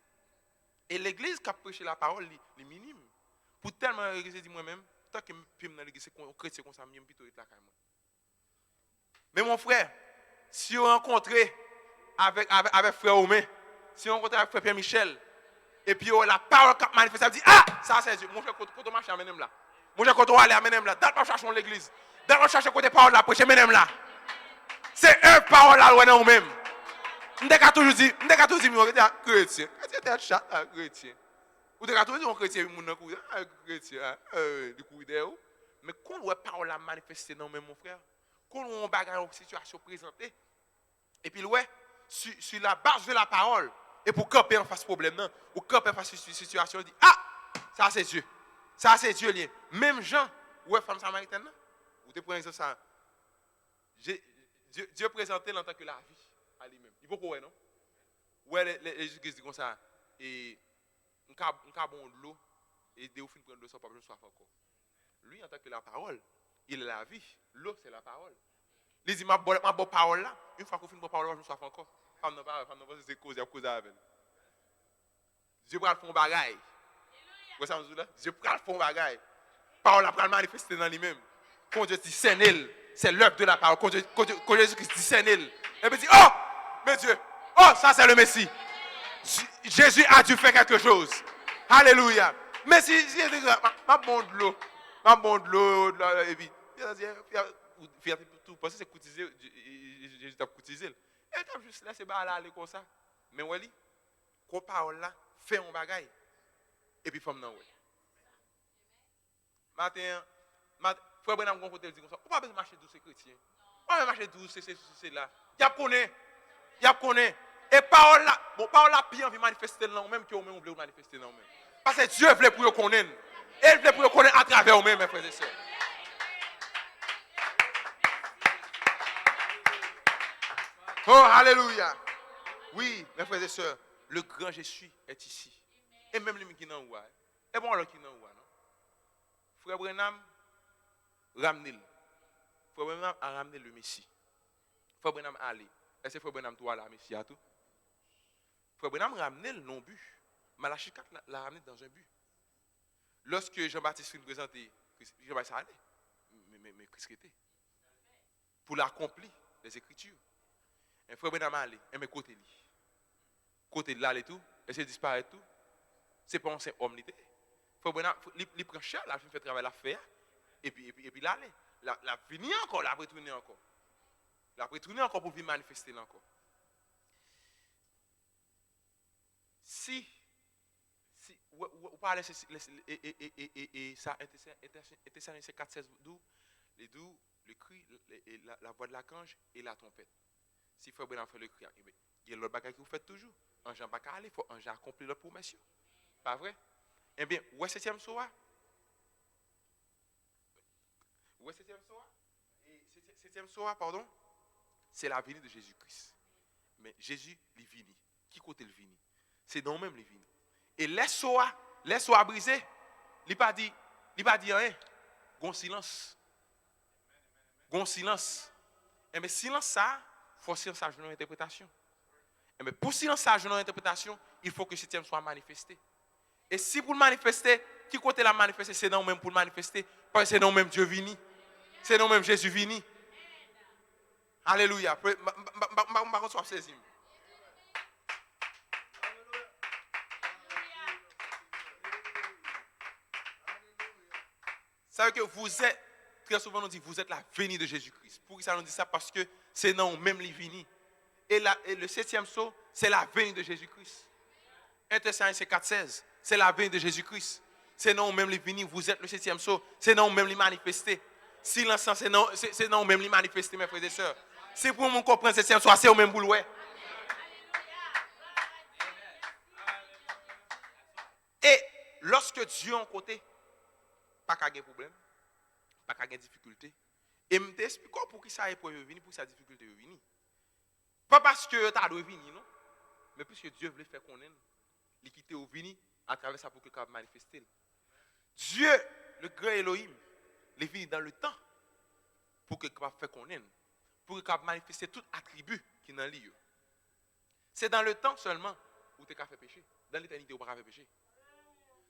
Et l'église qui a prêché la parole, est minime. Pour tellement, je dis moi-même, tant que je suis dans l'église, c'est chrétien comme ça, je suis plutôt là. Mais mon frère, si on rencontre avec frère Omer, si on rencontre avec frère Pierre Michel, et puis la parole qui manifeste, ça dit, ça c'est Dieu. Mon frère, quand on marche, amène là. Mon frère, quand on va aller, amène là. Date pas chercher l'église. Dans le chercher côté parole là, prêcher, mesdames là. C'est un parole là, ou même. On a toujours dit, chrétien. C'est un chat, chrétien. Ou on a toujours dit, chrétien, chrétien, du coup, mais quand on voit parole là manifester dans même mon frère, quand on bagarre une situation présentée, et puis ouais, sur la base de la parole, et pour camper en face problème, ou camper en face de situation, on dit, ah, ça c'est Dieu. Ça c'est Dieu lié. Même Jean, ouais, femme samaritaine, vous te prenez ça. Dieu présentait en tant que la vie à lui-même. Il faut quoi, non? Ouais, Jésus-Christ dit comme ça, et on a bon de l'eau, et Dieu finit prendre de l'eau, pas besoin de soif encore. Lui, en tant que la parole, il est la vie. L'eau, c'est la parole. Il dit, ma bonne parole là, une fois qu'on finit ma parole, je me soif encore. Femme non pas, c'est cause avec. Dieu va faire un bagaille. Vous savez ça, Dieu va faire un bagaille. Parole va manifester dans lui-même. Quand Dieu dit, c'est l'œuvre de la parole. Quand Jésus-Christ dit, c'est elle. Et puis dit, oh, mais Dieu, oh, ça c'est le Messie. Jésus a dû faire quelque chose. Alléluia. Mais si ma bonne de l'eau, et puis, tout, parce que c'est courtisé, Jésus t'a courtisé. Et t'as juste laissé aller comme ça. Mais oui, quand parole là, fait un bagaille. Et puis, femme non, oui. Matin, frère Branham, quand il dit comme ça, on ne peut pas marcher tous ces chrétiens. On ne peut pas marcher tous ces là. Il y a connaît. Et parole là, parole là, bien envie manifester là, même que vous voulez manifester là. Parce que Dieu voulait pour vous connaître. Et il voulait pour vous connaître à travers vous-même, mes frères et sœurs. Oh, alléluia. Oui, mes frères et sœurs, le grand Jésus est ici. Et même lui qui n'en voit. Et bon, alors qui n'en voit, non? Frère Branham, ramenez-le. Frère Branham a ramené le Messie. Frère Branham a allé. Est-ce que Frère Branham doit aller à Messie à tout? Frère Branham a ramené le non-but. Malachie 4 l'a ramené dans un but. Lorsque Jean-Baptiste fut présenté, Jean-Baptiste allait, mais Christ était. Pour l'accomplir, les Écritures. Et Frère Branham a allé, et mais côté lui. Côté de là et tout, et c'est disparaître tout. C'est pas un saint homme l'idée. Frère Branham, il prend cher, il fait travail à faire, et puis là, la finit encore, la retourner encore. La retourner encore pour venir manifester là encore. Si vous parlez et ça, Thessaloniciens 4:16, les doux, le cri, la voix de l'archange et la trompette. Si Frère Branham fait le cri, il y a l'autre bagage que vous faites toujours. Un Jean pas aller, il faut un Jean accomplir leur promesse. Pas vrai? Eh bien, où est 7e soir? Où est 7e soir? Et 7e soir, pardon, c'est la venue de Jésus-Christ. Mais Jésus, il vient. Qui côté le vient? C'est nous-mêmes les vient. Et les soirs brisés, il n'a pas dit rien. Gon silence. Et mais silence ça, il faut silence ça, je n'ai interprétation. Et mais pour silence ça, je n'ai interprétation, il faut que le 7e soit manifesté. Et si pour le manifester, qui côté la manifester, c'est nous-mêmes pour le manifester, parce que c'est nous-mêmes Dieu vini. C'est nous-mêmes Jésus vini. Alléluia. Je suis saisi. Savez que vous êtes, très souvent on dit, vous êtes la venue de Jésus-Christ. Pourquoi ça nous dit ça? Parce que c'est nous-mêmes les venus. Et le 7e sceau, c'est la venue de Jésus-Christ. 1 Thessaloniciens 4:16, c'est la venue de Jésus-Christ. C'est nous-mêmes les venus, vous êtes le 7e sceau, c'est nous-mêmes les manifestés. Silence, c'est nous-mêmes les manifestés, mes frères et sœurs. C'est pour nous comprendre le 7e sceau, c'est nous-mêmes pour le. Et lorsque Dieu est en côté, pas qu'à de problème, pas qu'à de difficulté. Et je t'explique pour qui ça est pour venir, pour que sa difficulté est venue. Pas parce que tu as dû venir, non? Mais puisque Dieu voulait faire qu'on ait, il quitte au venir à travers ça pour que capable manifester. Dieu, le grand Elohim, il est venu dans le temps pour que capable faire qu'on ait, pour que capable manifester tout attribut qui est dans lui. C'est dans le temps seulement où tu as fait pécher. Dans l'éternité, où tu as fait pécher.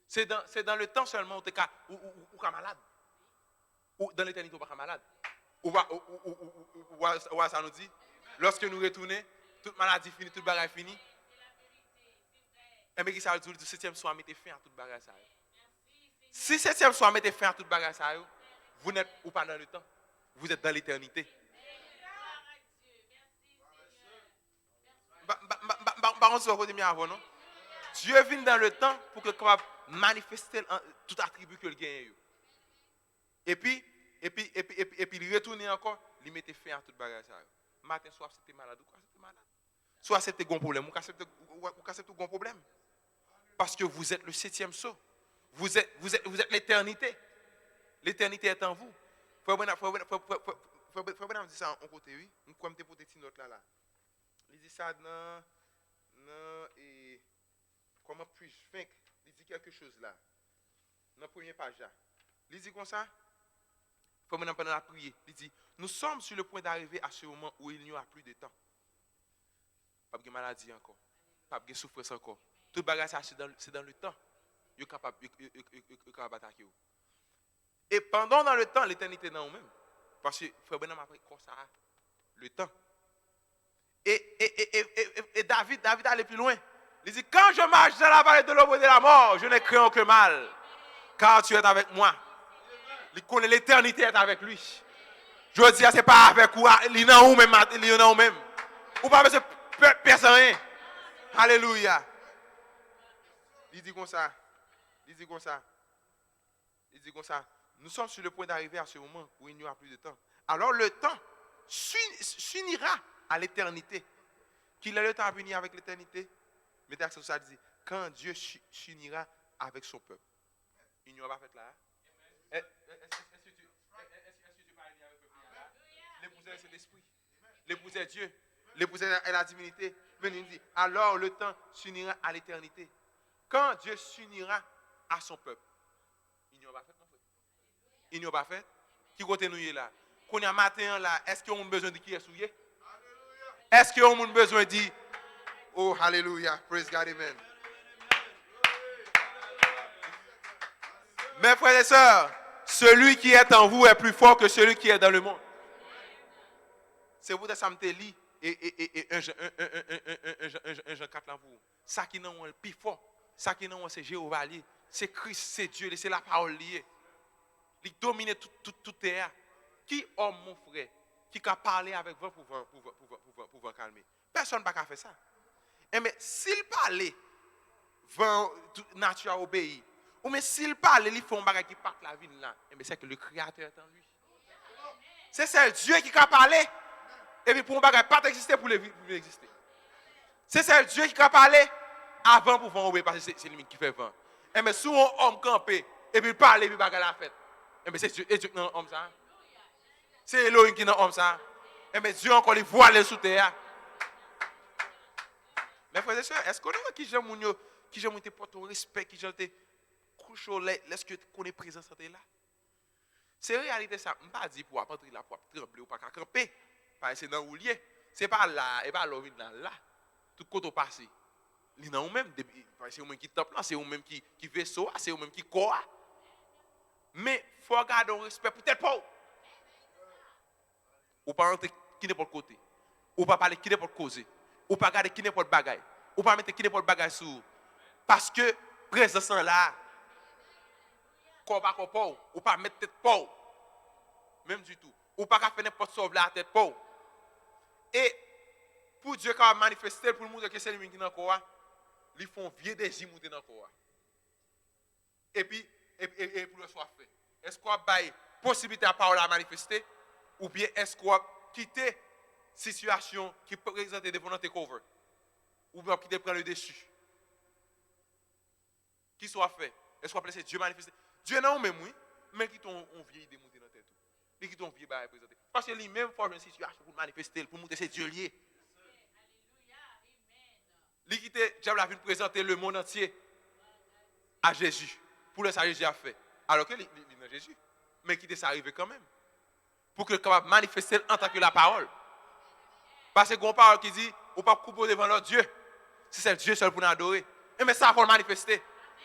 C'est dans le temps seulement où tu es malade. Ou dans l'éternité, où tu es malade. Ou ça nous dit, lorsque nous retournons, toute maladie finie, toute bagarre finie. Et bien, ça veut dire que le 7e soir mettez fin à toute bagarre. Si le 7e soir mettez fin à toute bagarre, vous n'êtes pas dans le temps. vous êtes dans l'éternité. Dieu vient dans le temps pour que capable manifester tout attribut que le gagne. Et puis il retourne encore, il mettait fin à toute bagage ça. Matin soir c'était malade ou quoi c'était malade. Soit c'était un problème ou c'était un bon problème. Parce que vous êtes le 7e sceau. Vous êtes l'éternité. L'éternité est en vous. Faut bien dire ça en côté oui. On comme pour des petites notes là. Il dit ça dans et comment puis-je vaincre? Il dit quelque chose là. Dans la première page là. Il dit comme ça. Faut maintenant pendant la prière. Il dit nous sommes sur le point d'arriver à ce moment où il n'y aura plus de temps. Pas de maladie encore. Pas de souffrance encore. Tout bagage c'est dans le temps. Vous êtes capable d'attaquer. Et pendant dans le temps, l'éternité dans nous-mêmes. Parce que frère Benham après comme ça le temps. Et David allait plus loin. Il dit quand je marche dans la vallée de l'ombre de la mort, je ne crains aucun mal. Car tu es avec moi. Il connaît l'éternité est avec lui. Je dis c'est pas avec vous, il est en même. Ou pas avec personne. Alléluia. Il dit comme ça. Nous sommes sur le point d'arriver à ce moment où il n'y aura plus de temps. Alors le temps s'unira à l'éternité. Qu'il ait le temps à venir avec l'éternité. Mais d'ailleurs, ça dit, quand Dieu s'unira avec son peuple. Il n'y aura pas fait là. Est-ce que tu parles avec le peuple là? L'épouse c'est l'esprit. L'épouse est Dieu. L'épouse est la divinité. Mais il dit, alors le temps s'unira à l'éternité. Quand Dieu s'unira à son peuple, il n'y aura pas fait. Il n'y aura pas fait. Qui côté nous est là? Qu'on y a matin là, est-ce qu'on a besoin de qui est souillé? Est-ce qu'on a besoin de dire, oh, hallelujah, praise God, amen. Mes frères et sœurs, celui qui est en vous est plus fort que celui qui est dans le monde. C'est pour ça que ça me lit et un Jean 4 là pour ça qui non le plus fort. Ça qui non c'est Jéhovah lié, c'est Christ, c'est Dieu, c'est la parole liée. Il domine tout terre. Qui homme mon frère qui a parlé avec vous pour calmer? Personne n'a fait ça. Mais s'il parlait, vent nature obéit. Ou mais s'il parlait, il fait un bagage qui part la vie là. Mais c'est que le Créateur est en lui. C'est Dieu qui a parlé. Et puis pour un bagage pas exister pour exister. C'est Dieu qui a parlé avant pour vent obéir parce que c'est lui qui fait vent. Mais si un homme campé et puis parler et puis bagage la fête. Mais c'est Dieu qui est homme ça. C'est Elohim qui est homme ça. Mais Dieu encore les voile sous terre. Mes frères et sœurs, est-ce qu'on a qui j'aime te porter respect, qui j'aime te coucher au lait, est-ce que tu connais présence de là? C'est réalité ça. Je ne pas dire pour apprendre là, pour trembler ou pas camper. Parce que c'est dans l'oulier. Ce n'est pas là, et pas là. Tout côté passé. Il y a même, c'est eux-mêmes qui top là, c'est eux-mêmes qui vaisseau, c'est eux-mêmes qui corps. Mais il faut garder un respect pour tel pauvre. Ou pas rentrer qui n'est pas le côté. Ou pas parler qui n'est pas le causer. Ou pas garder qui n'est pas le bagaille. Ou pas mettre qui n'est pas le bagaille sur. Parce que présence là, qu'on va pauvre. Ou pas mettre tête pauvre. Même du tout. Ou pas faire n'importe sauver la tête pauvre. Et pour Dieu qui a manifesté pour le monde que c'est lui qui est dans le corps, ils font vieux des monter dans le corps. Et puis, pour le soir fait. Est-ce qu'on a une possibilité à parole à manifester? Ou bien est-ce qu'on a quitté situation qui présente devant notre cover? Ou bien qui prend le dessus? Qui soit fait? Est-ce qu'on a laissé Dieu manifester? Dieu non même oui, mais qui t'ont vieilli de monter dans la tête. Et qui t'ont vieilli à présenter. Parce que lui-même forme une situation pour manifester, pour monter c'est Dieu lié. Lui qui Diable a vu présenter le monde entier à Jésus. Pour le salut Jésus a fait. Alors que il est dans Jésus. Mais qui est arrivé quand même. Pour que le capable manifester en tant que la parole. Parce que qu'on parole qui dit, on ne peut pas couper devant notre Dieu. C'est Dieu seul pour nous adorer. Mais ça faut le manifester.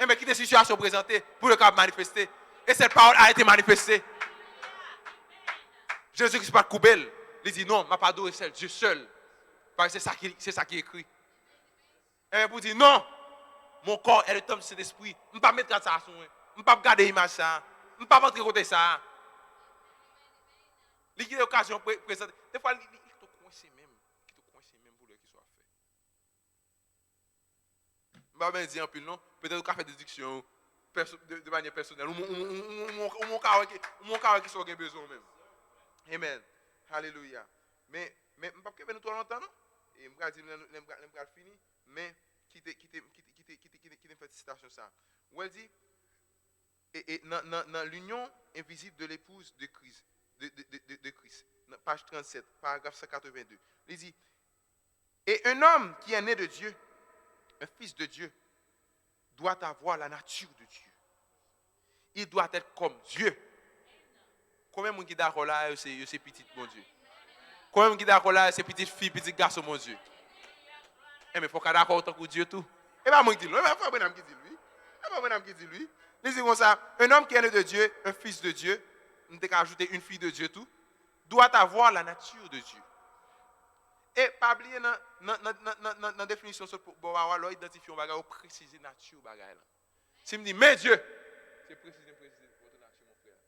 Mais qui est situation présentée pour le capable manifester. Et cette parole a été manifestée. Jésus qui ne pas couper. Il dit non, je ne pas adorer seul Dieu seul. Parce que c'est ça qui est écrit. Et pour dire non, mon corps est le temple de cet esprit. Je ne peux pas mettre ça à son. Je ne peux pas garder l'image ça. Je ne peux pas montrer côté ça. Il y a l'occasion de présenter. Des fois, il te coincé même. Il te coincé même pour le qui soit fait. Je ne vais pas dire en plus, non. Peut-être qu'on fait des discussions de manière personnelle. Ou mon carré qui soit besoin même. Amen. Alléluia. Mais je ne vais pas nous trop longtemps, non? Et je vais dire, je vais finir. Mais qui te fait cette citation ça? Où elle dit, et dans l'union invisible de l'épouse de Christ, de Christ, page 37, paragraphe 182, il dit, et un homme qui est né de Dieu, un fils de Dieu, doit avoir la nature de Dieu. Il doit être comme Dieu. Combien de gens qui d'accord là, c'est petit, mon Dieu? Combien de gens qui d'accord là, c'est petite fille, petit garçon, mon Dieu? Mais il faut qu'on d'accord autant que Dieu tout. Et pas moi qui dis lui, il faut pas qui dit lui. Et pas moi qui dit lui. Il dit comme ça, un homme qui est né de Dieu, un fils de Dieu, on peut ajouter une fille de Dieu tout, doit avoir la nature de Dieu. Et pas oublier dans la définition pour avoir identifier on va préciser nature bagaille là. Si me dit mais Dieu, c'est préciser votre nature mon frère.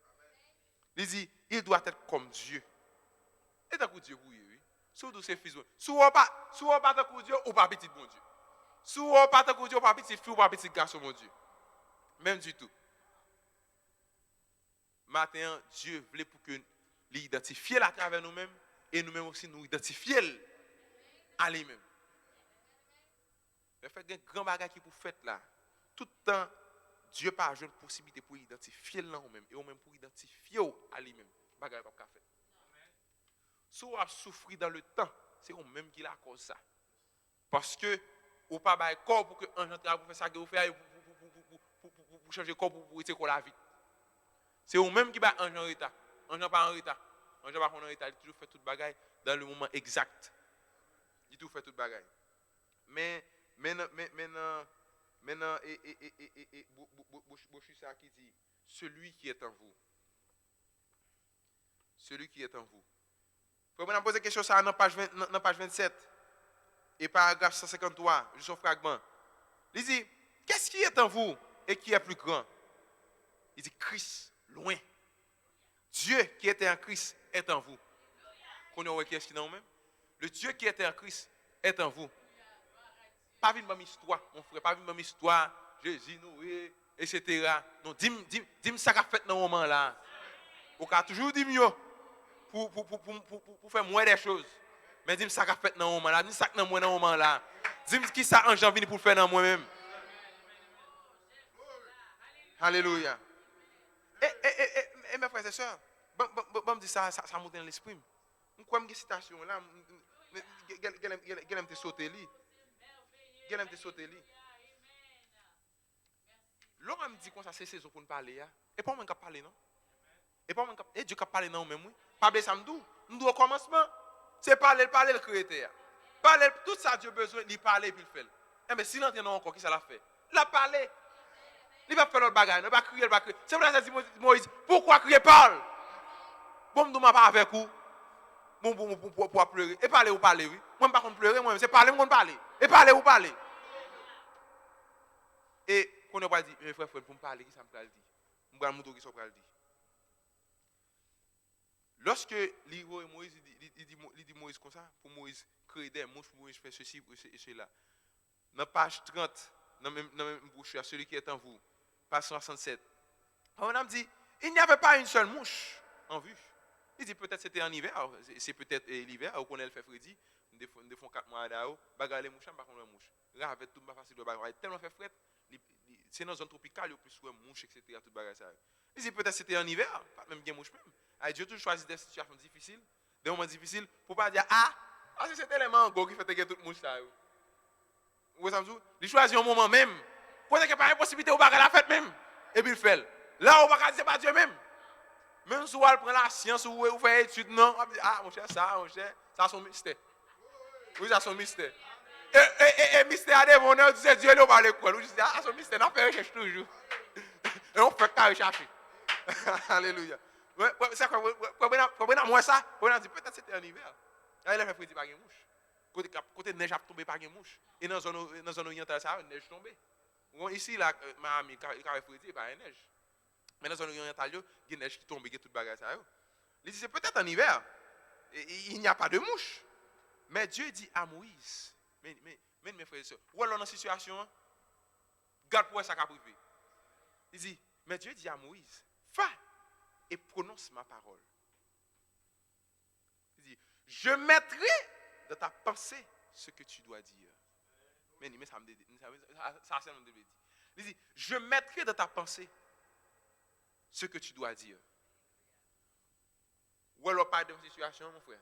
Il dit il doit être comme Dieu. Et tant que Dieu vous oui. Surtout ses fils. Si on pas tant que Dieu ou pas petit bon Dieu. Si on pas tant que Dieu ou pas petit fille ou pas petit garçon mon Dieu. Même du tout. Maintenant Dieu voulait pour que l'identifier à travers nous-mêmes et nous-mêmes aussi nous identifier à lui-même. Le fait qu'il y a un grand bagage qui pour faire là, tout le temps, Dieu n'a pas une possibilité pour identifier là nous-mêmes et nous-mêmes pour identifier à lui-même. Bagage pas faire. Si on a souffert dans le temps, c'est nous-mêmes qui la cause ça. Parce que ou pas bail corps pour que un gens pour faire ça que vous faites pour changer le corps pour rester la vie. C'est nous-mêmes qui va un gens en retard. Un gens pas en retard. Un gens pas en retard, il toujours fait toute bagaille dans le moment exact. Il tout fait toute bagaille. Mais maintenant ça qui dit celui qui est en vous. Celui qui est en vous. Faut me poser question ça dans page 27 et paragraphe 153, juste un fragment. Il dit qu'est-ce qui est en vous et qui est plus grand? Il dit Christ loin. Dieu qui était en Christ est en vous. Connaissez-vous qu'est-ce qui est en vous-même? Le Dieu qui était en Christ est en vous. Pas une même histoire, mon frère, pas une même histoire, Jésus, Noé, etc. Non, dis-moi ça qu'a fait dans ce moment-là. On a toujours dit mieux pour faire moins des choses. Mais dis-moi ça qu'a fait dans ce moment-là. Dis-moi ça dans ce moment-là. Dis-moi qui ça en janvier pour faire dans moi-même. Alléluia. Et mes frères et sœurs, bon me dit ça monte dans l'esprit. Je crois que une citation là, je te sauter li. Je te sauter li. L'homme me dit qu'on ça c'est saison pour nous parler. Et pas moi qui parler non. Et Dieu qui parler non même oui. Pas blé ça me dit. Nous au commencement, c'est parler le créateur. Parler tout ça Dieu besoin, il parler puis il fait. Et mais si l'entend encore qui ça l'a fait. La parler. Il va faire l'autre bagaille, il va crier, il va crier. C'est pour ça que Moïse, pourquoi crier parle? Bon, nous ne pas avec vous. Bon, pour pleurer. Et parler ou parler, oui. Moi, je ne pas pleurer, moi, c'est parler ou parler. Et parler ou parler. Et quand on va dire, mes frères, pour me parler, qui ça me parle dire? Je vais vous dire qui ça me parle dire. Lorsque Léo et Moïse, il dit Moïse comme ça, pour Moïse créer des mouches, pour Moïse faire ceci et cela. Dans page 30, dans même brochure, celui qui est en vous, page 67. On a dit, il n'y avait pas une seule mouche en vue. Il dit peut-être c'était en hiver, c'est peut-être l'hiver, ou qu'on a le fait Freddy, nous font 4 mois d'eau, bagarre les mouches, par contre les mouches. Là avec tout pas facile de bagarre, tellement fait fret, c'est dans une zone tropicale, il y a plus de mouches, etc. Tout bagarre ça. Il dit peut-être c'était en hiver, pas même bien mouche même. Dieu toujours choisi des situations difficiles, des moments difficiles, pour pas dire parce que c'était les mangots qui fait que toute mouche ça. Vous savez, il choisit un moment même. Quand il n'y a pas de possibilité, on va faire la fête même. Et puis il fait. Là, on va dire c'est pas Dieu même. Même si on prend la science ou on fait étude, non. On va dire, mon cher, ça c'est son mystère. Oui, ça son mystère. Et mystère à des bonheurs, tu sais, Dieu, on va à l'école. On dit, son mystère, on fait recherche toujours. Et on fait qu'à rechercher. Alléluia. C'est quoi, moi ça, on dit, peut-être c'était en hiver. Là, il a fait friter par une mouche. Côté neige a tombé par une mouche. Et dans la zone orientale, ça a une neige tombée. Ici, là, ma amie, il a frité par une neige. Mais dans la zone orientale, il y a une neige qui tombe, il y a toute bagarre. Il dit, c'est peut-être en hiver. Il n'y a pas de mouche. Mais Dieu dit à Moïse, mais mes frères et sœurs, où est-ce dans la situation? Garde pour ça qu'a privé. Il dit, mais Dieu dit à Moïse, va et prononce ma parole. Il dit, je mettrai dans ta pensée ce que tu dois dire. Mais ça me dit, ça me dit. Il dit, je mettrai dans ta pensée ce que tu dois dire. Ou alors pas de situation, mon frère.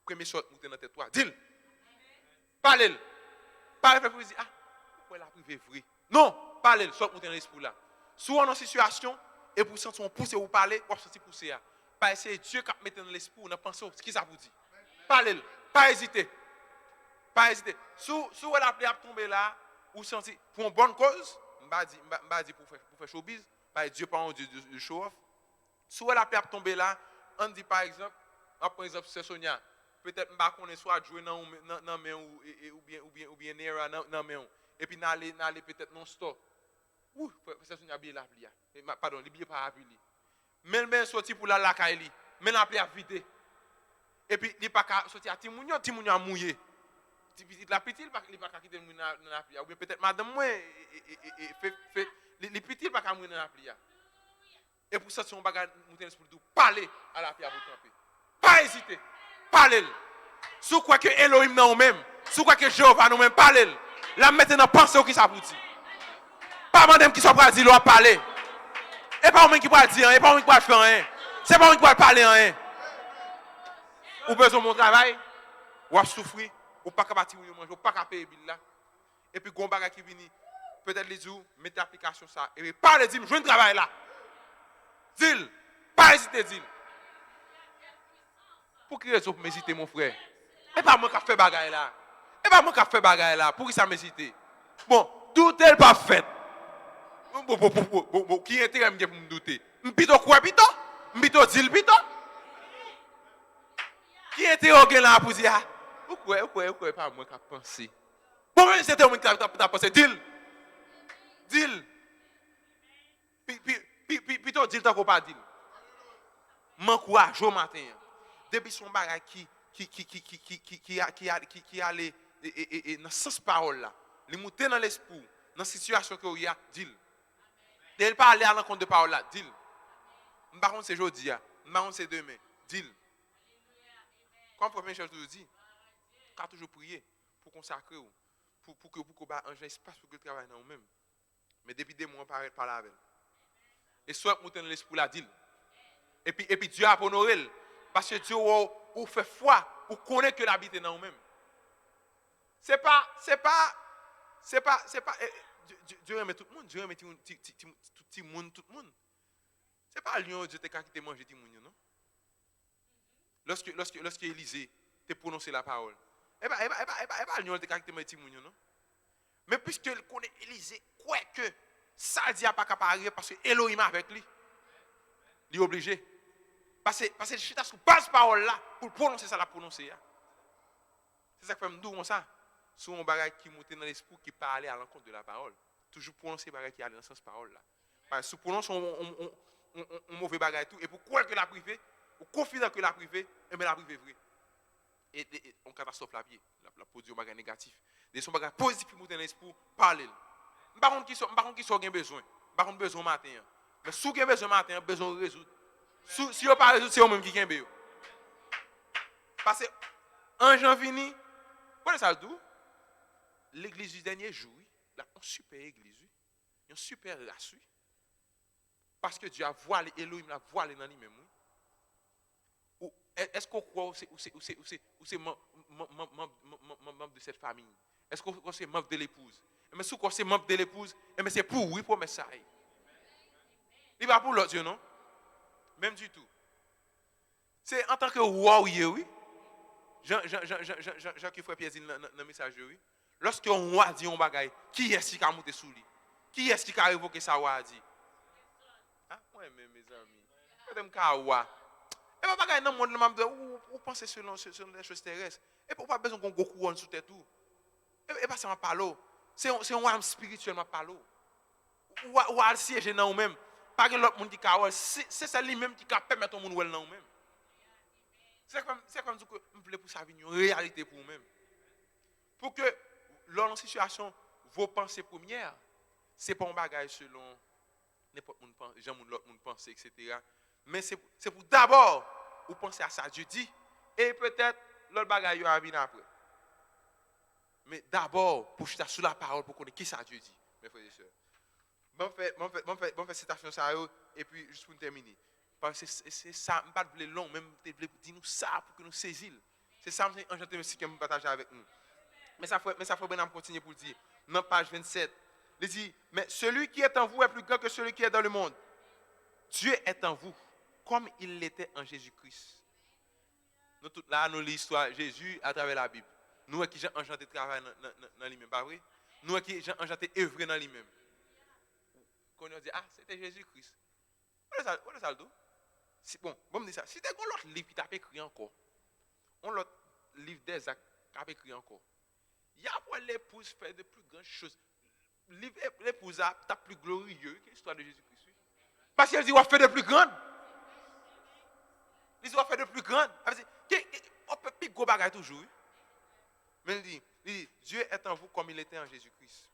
Premier chose, monter dans tête toi. Dis-le. Parle-le. Parle-le pour dire, ah, pourquoi la privé vrai? Non, parle-le, soit monter dans l'esprit là. Soit dans une situation, et pour sentir on pousse ou parler, ou sentir pousser. Parce que c'est Dieu qui met dans l'esprit, on a pensé ce qui ça vous dit. Parle-le, pas hésiter. Pas hésiter. Si la pluie a tombé là, ou sentir pour une bonne cause, je dis pour faire showbiz, parce que Dieu pas un Dieu de show-off. Si la pluie a tombé là, on dit par exemple, c'est Sonia, peut-être qu'on est soit joué dans main ou bien Nera dans main et puis n'aller peut-être non store. Ouh, c'est Sonia bien la pluie. Pardon, les billets pas à pluie. Mais le sorti pour la caille, mais la pluie a vidé. Et puis il pas sortir à Timounio a mouillé. La petite il pas quitter dans la pluie ou bien peut-être madame moi fait les petits pas mouiller dans la pluie. Et pour ça, si on va parler à la pluie pour tremper. Pas hésiter. Parlez. Si quoi que Elohim nous même, si quoi que Jéhovah nous même, parlez. La maintenant pensez qui ça vous dit. Pas madame qui soit prêt à dire, l'on parler. Et pas moi qui va dire, et pas moi qui va faire rien. C'est pas moi qui va parler rien. Ou besoin de mon travail, ou à souffrir, ou pas capable de manger, ou pas capable de payer là. Et puis, gon baga qui vient, peut-être les jours, mettez l'application ça. Et puis, parlez, dis-moi, je veux un travail là. Dis-le, pas hésiter, dis-le. Pour qui raison pour m'hésiter, mon frère? Et pas moi qui fait bagaille là. Et pas moi qui fait bagaille là. Pour qui ça m'hésiter? Bon, tout est pas fait. Bon, qui intérêt pour me douter? M'pito quoi, pito? M'pito dis-le, pito? Qui intérêt là pour dire, pourquoi pas moi qui penser? Bon, mais c'est toi qui as pensé, dis-le. Dis-le. Pito dis-le tant qu'on pas dis-le. M'encourage au matin. Depuis son bagage qui allait dans ce parole là, les monter dans l'esprit, dans la situation qu'il y a, dis-le. Dès pas aller à l'encontre de parole là, dis-le. Par contre c'est aujourd'hui, par contre c'est demain, dis-le. Comme première chose je dis, quand toujours prier pour consacrer pour que un espace pour que le travail dans nous-mêmes. Mais depuis des mois on parle avec. Et soit monter dans l'esprit là, dis-le. Et puis Dieu a honoré. Parce que Dieu ou fait foi, ou connaît que l'habiter dans nous-mêmes. C'est pas Dieu aime tout le monde, Dieu aime tout le monde. C'est pas lion Dieu t'a quitté manger tout le monde, non? Lorsque Élisée t'a prononcé la parole. Et pas lion t'a quitté manger tout le monde, non? Mais puisque il connaît Élisée, quoi que ça dit pas capable parce que Elohim avec lui. Il est obligé. Parce que le chita sous base parole là pour prononcer ça la prononcer. C'est ça que fait me dire comme ça. Sur un bagage qui monte dans l'esprit qui parle à l'encontre de la parole. Toujours prononcer bagage qui a dans le sens parole là. Parce que si prononce un mauvais bagage tout et pour croire que la privée ou confident que la privée, et bien la privée est vraie. Et on catastrophe la vie, la produit un bagage négatif. De son bagage positif pour monter dans l'esprit parler. Par contre qui sont besoin. Par contre besoin matin. Mais si vous avez besoin matin, besoin de résoudre. Si vous pas résoudre, c'est vous-même qui gagne. Parce que en janvier, quoi ça dit? L'église du dernier jour, là, une super église, une super race. Parce que Dieu a voilé, Elohim l'a voilé dans lui-même. Est-ce qu'on croit ou c'est membre de cette famille? Est-ce qu'on c'est membre de l'épouse? Mais si c'est membre de l'épouse, c'est pour oui, pour mettre ça. Il va pour l'autre Dieu, non? Même du tout. C'est en tant que roi, oui. Jean qui fait Pierre dans le message, oui. Lorsqu'on roi dit un bagaille, qui est-ce qui a monté sous lui? Qui est-ce qui a évoqué ça, roi dit? Ah, moi, mes amis. Je suis un roi. Et pas bagaille dans le monde, vous pensez selon les choses terrestres. Et pas besoin qu'on go couronne sous tête tout. Et pas ça m'a parlé. C'est un roi spirituel m'a parlé. Ou à siéger dans nous-mêmes. Pas que l'autre monde qui a c'est ça lui-même qui peut permettre au monde dans nous-mêmes. C'est comme dire que je voulais pour ça venir une réalité pour vous-même. Pour que, dans la situation, vos pensées premières, ce n'est pas un bagage selon n'importe monde pense, gens l'autre monde pense, etc. Mais c'est pour d'abord vous penser à ça Dieu dit et peut-être l'autre bagage va venir après. Mais d'abord pour jeter sur la parole pour connaître qui ça Dieu dit, mes frères et sœurs. Bon fait citation ça et puis juste pour terminer. Parce que c'est ça, je ne veux pas long, même dire nous ça pour que nous saisissions. C'est ça que je veux partager avec nous. Mais ça faut bien continuer pour dire. Dans page 27, il dit, mais celui qui est en vous est plus grand que celui qui est dans le monde. Dieu est en vous, comme il l'était en Jésus-Christ. Nous tous là, nous lisons l'histoire Jésus à travers la Bible. Nous qui Jean enchanté travail dans lui-même, pas vrai? Nous qui Jean enchanté œuvrer dans lui-même. Quand on dit, ah, c'était Jésus-Christ. Où est ça le dos? Bon me dire ça. Si tu as l'autre livre qui t'a écrit encore, on l'autre livre des actes qui t'a écrit encore. Il y a pour l'épouse faire de plus grandes choses. L'épouse a plus glorieux que l'histoire de Jésus-Christ. Parce qu'elle dit, on fait de plus grandes. Il dit, on fait de plus grandes. On peut plus gros bagaille toujours. Mais il dit, Dieu est en vous comme il était en Jésus-Christ.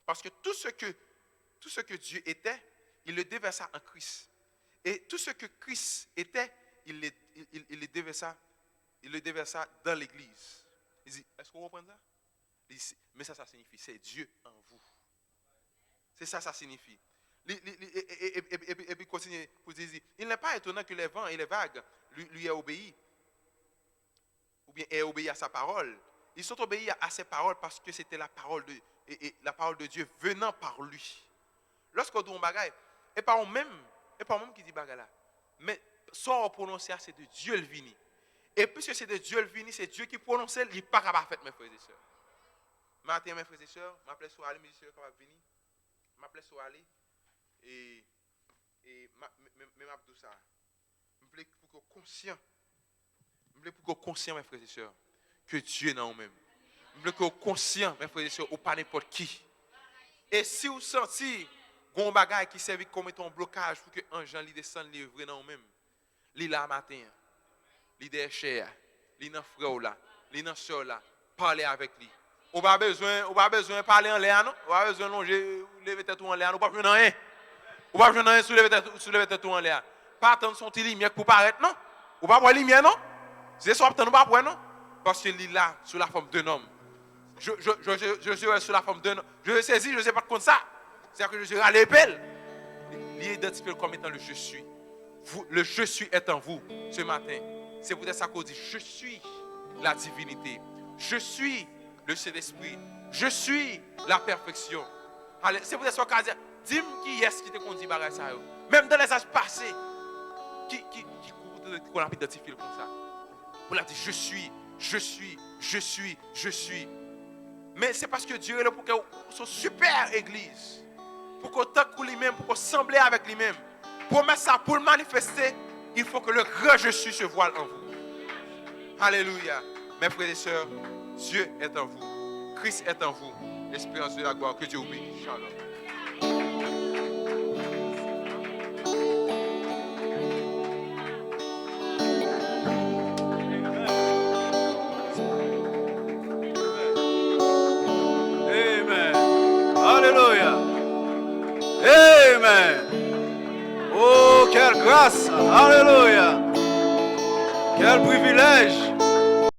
Parce que tout ce que Dieu était, il le déversa en Christ. Et tout ce que Christ était, il le déversa dans l'Église. Il dit, est-ce qu'on comprend ça? Il dit, mais ça signifie, c'est Dieu en vous. C'est ça signifie. Et puis continue pour dire, il n'est pas étonnant que les vents et les vagues lui aient obéi, ou bien aient obéi à sa parole. Ils sont obéis à ses paroles parce que c'était la parole de Dieu venant par lui. Lorsqu'on dit un bagage, et pas moi-même qui dit bagage là, mais soit on prononce c'est de Dieu le vini. Et puisque c'est de Dieu le vini, c'est Dieu qui prononce, il n'est pas capable de faire, mes frères et sœurs. Matin, mes frères et sœurs, je m'appelle Soali, mes sœurs capable de venir. Je m'appelle Soali et même Abdou ça. Je voulais pour que conscient, mes frères et sœurs, que Dieu est dans nous-mêmes. Je voulais que conscient, mes frères et sœurs, ou pas n'importe qui. Et si vous sentez un bagage qui servait comme un blocage pour que un gens descende livrer dans nous-mêmes, li là matin, li des chers, li dans frère là, li dans sœur là, parler avec lui. On pas besoin parler en l'air non, on pas besoin longer lever tête en l'air, on pas besoin rien. On pas besoin rien soulever tête en l'air. Pas attendre son lumière pour paraître non. On pas voir lumière non. C'est ça attendre pas voir non parce que li là sous la forme d'un homme. Je suis sous la forme d'un homme. Je saisis, je sais pas comme ça. C'est-à-dire que je suis à l'épelle. Il est identifié comme étant le je suis. Le je suis est en vous ce matin. C'est pour ça qu'on dit je suis la divinité. Je suis le Saint-Esprit. Je suis la perfection. Allez, c'est pour ça qu'on dit dis-moi qui est-ce qui te conduit par ça. Même dans les âges passés, qu'on a identifié comme ça. On a dit je suis. Mais c'est parce que Dieu est là pour qu'on soit super église. Pour qu'on t'accou lui-même, pour qu'on semble avec lui-même. Pour mettre ça, pour le manifester, il faut que le grand je suis se voile en vous. Alléluia. Mes frères et sœurs, Dieu est en vous. Christ est en vous. L'espérance de la gloire. Que Dieu vous bénisse. Shalom.
Oh, quelle grâce! Alléluia! Quel privilège!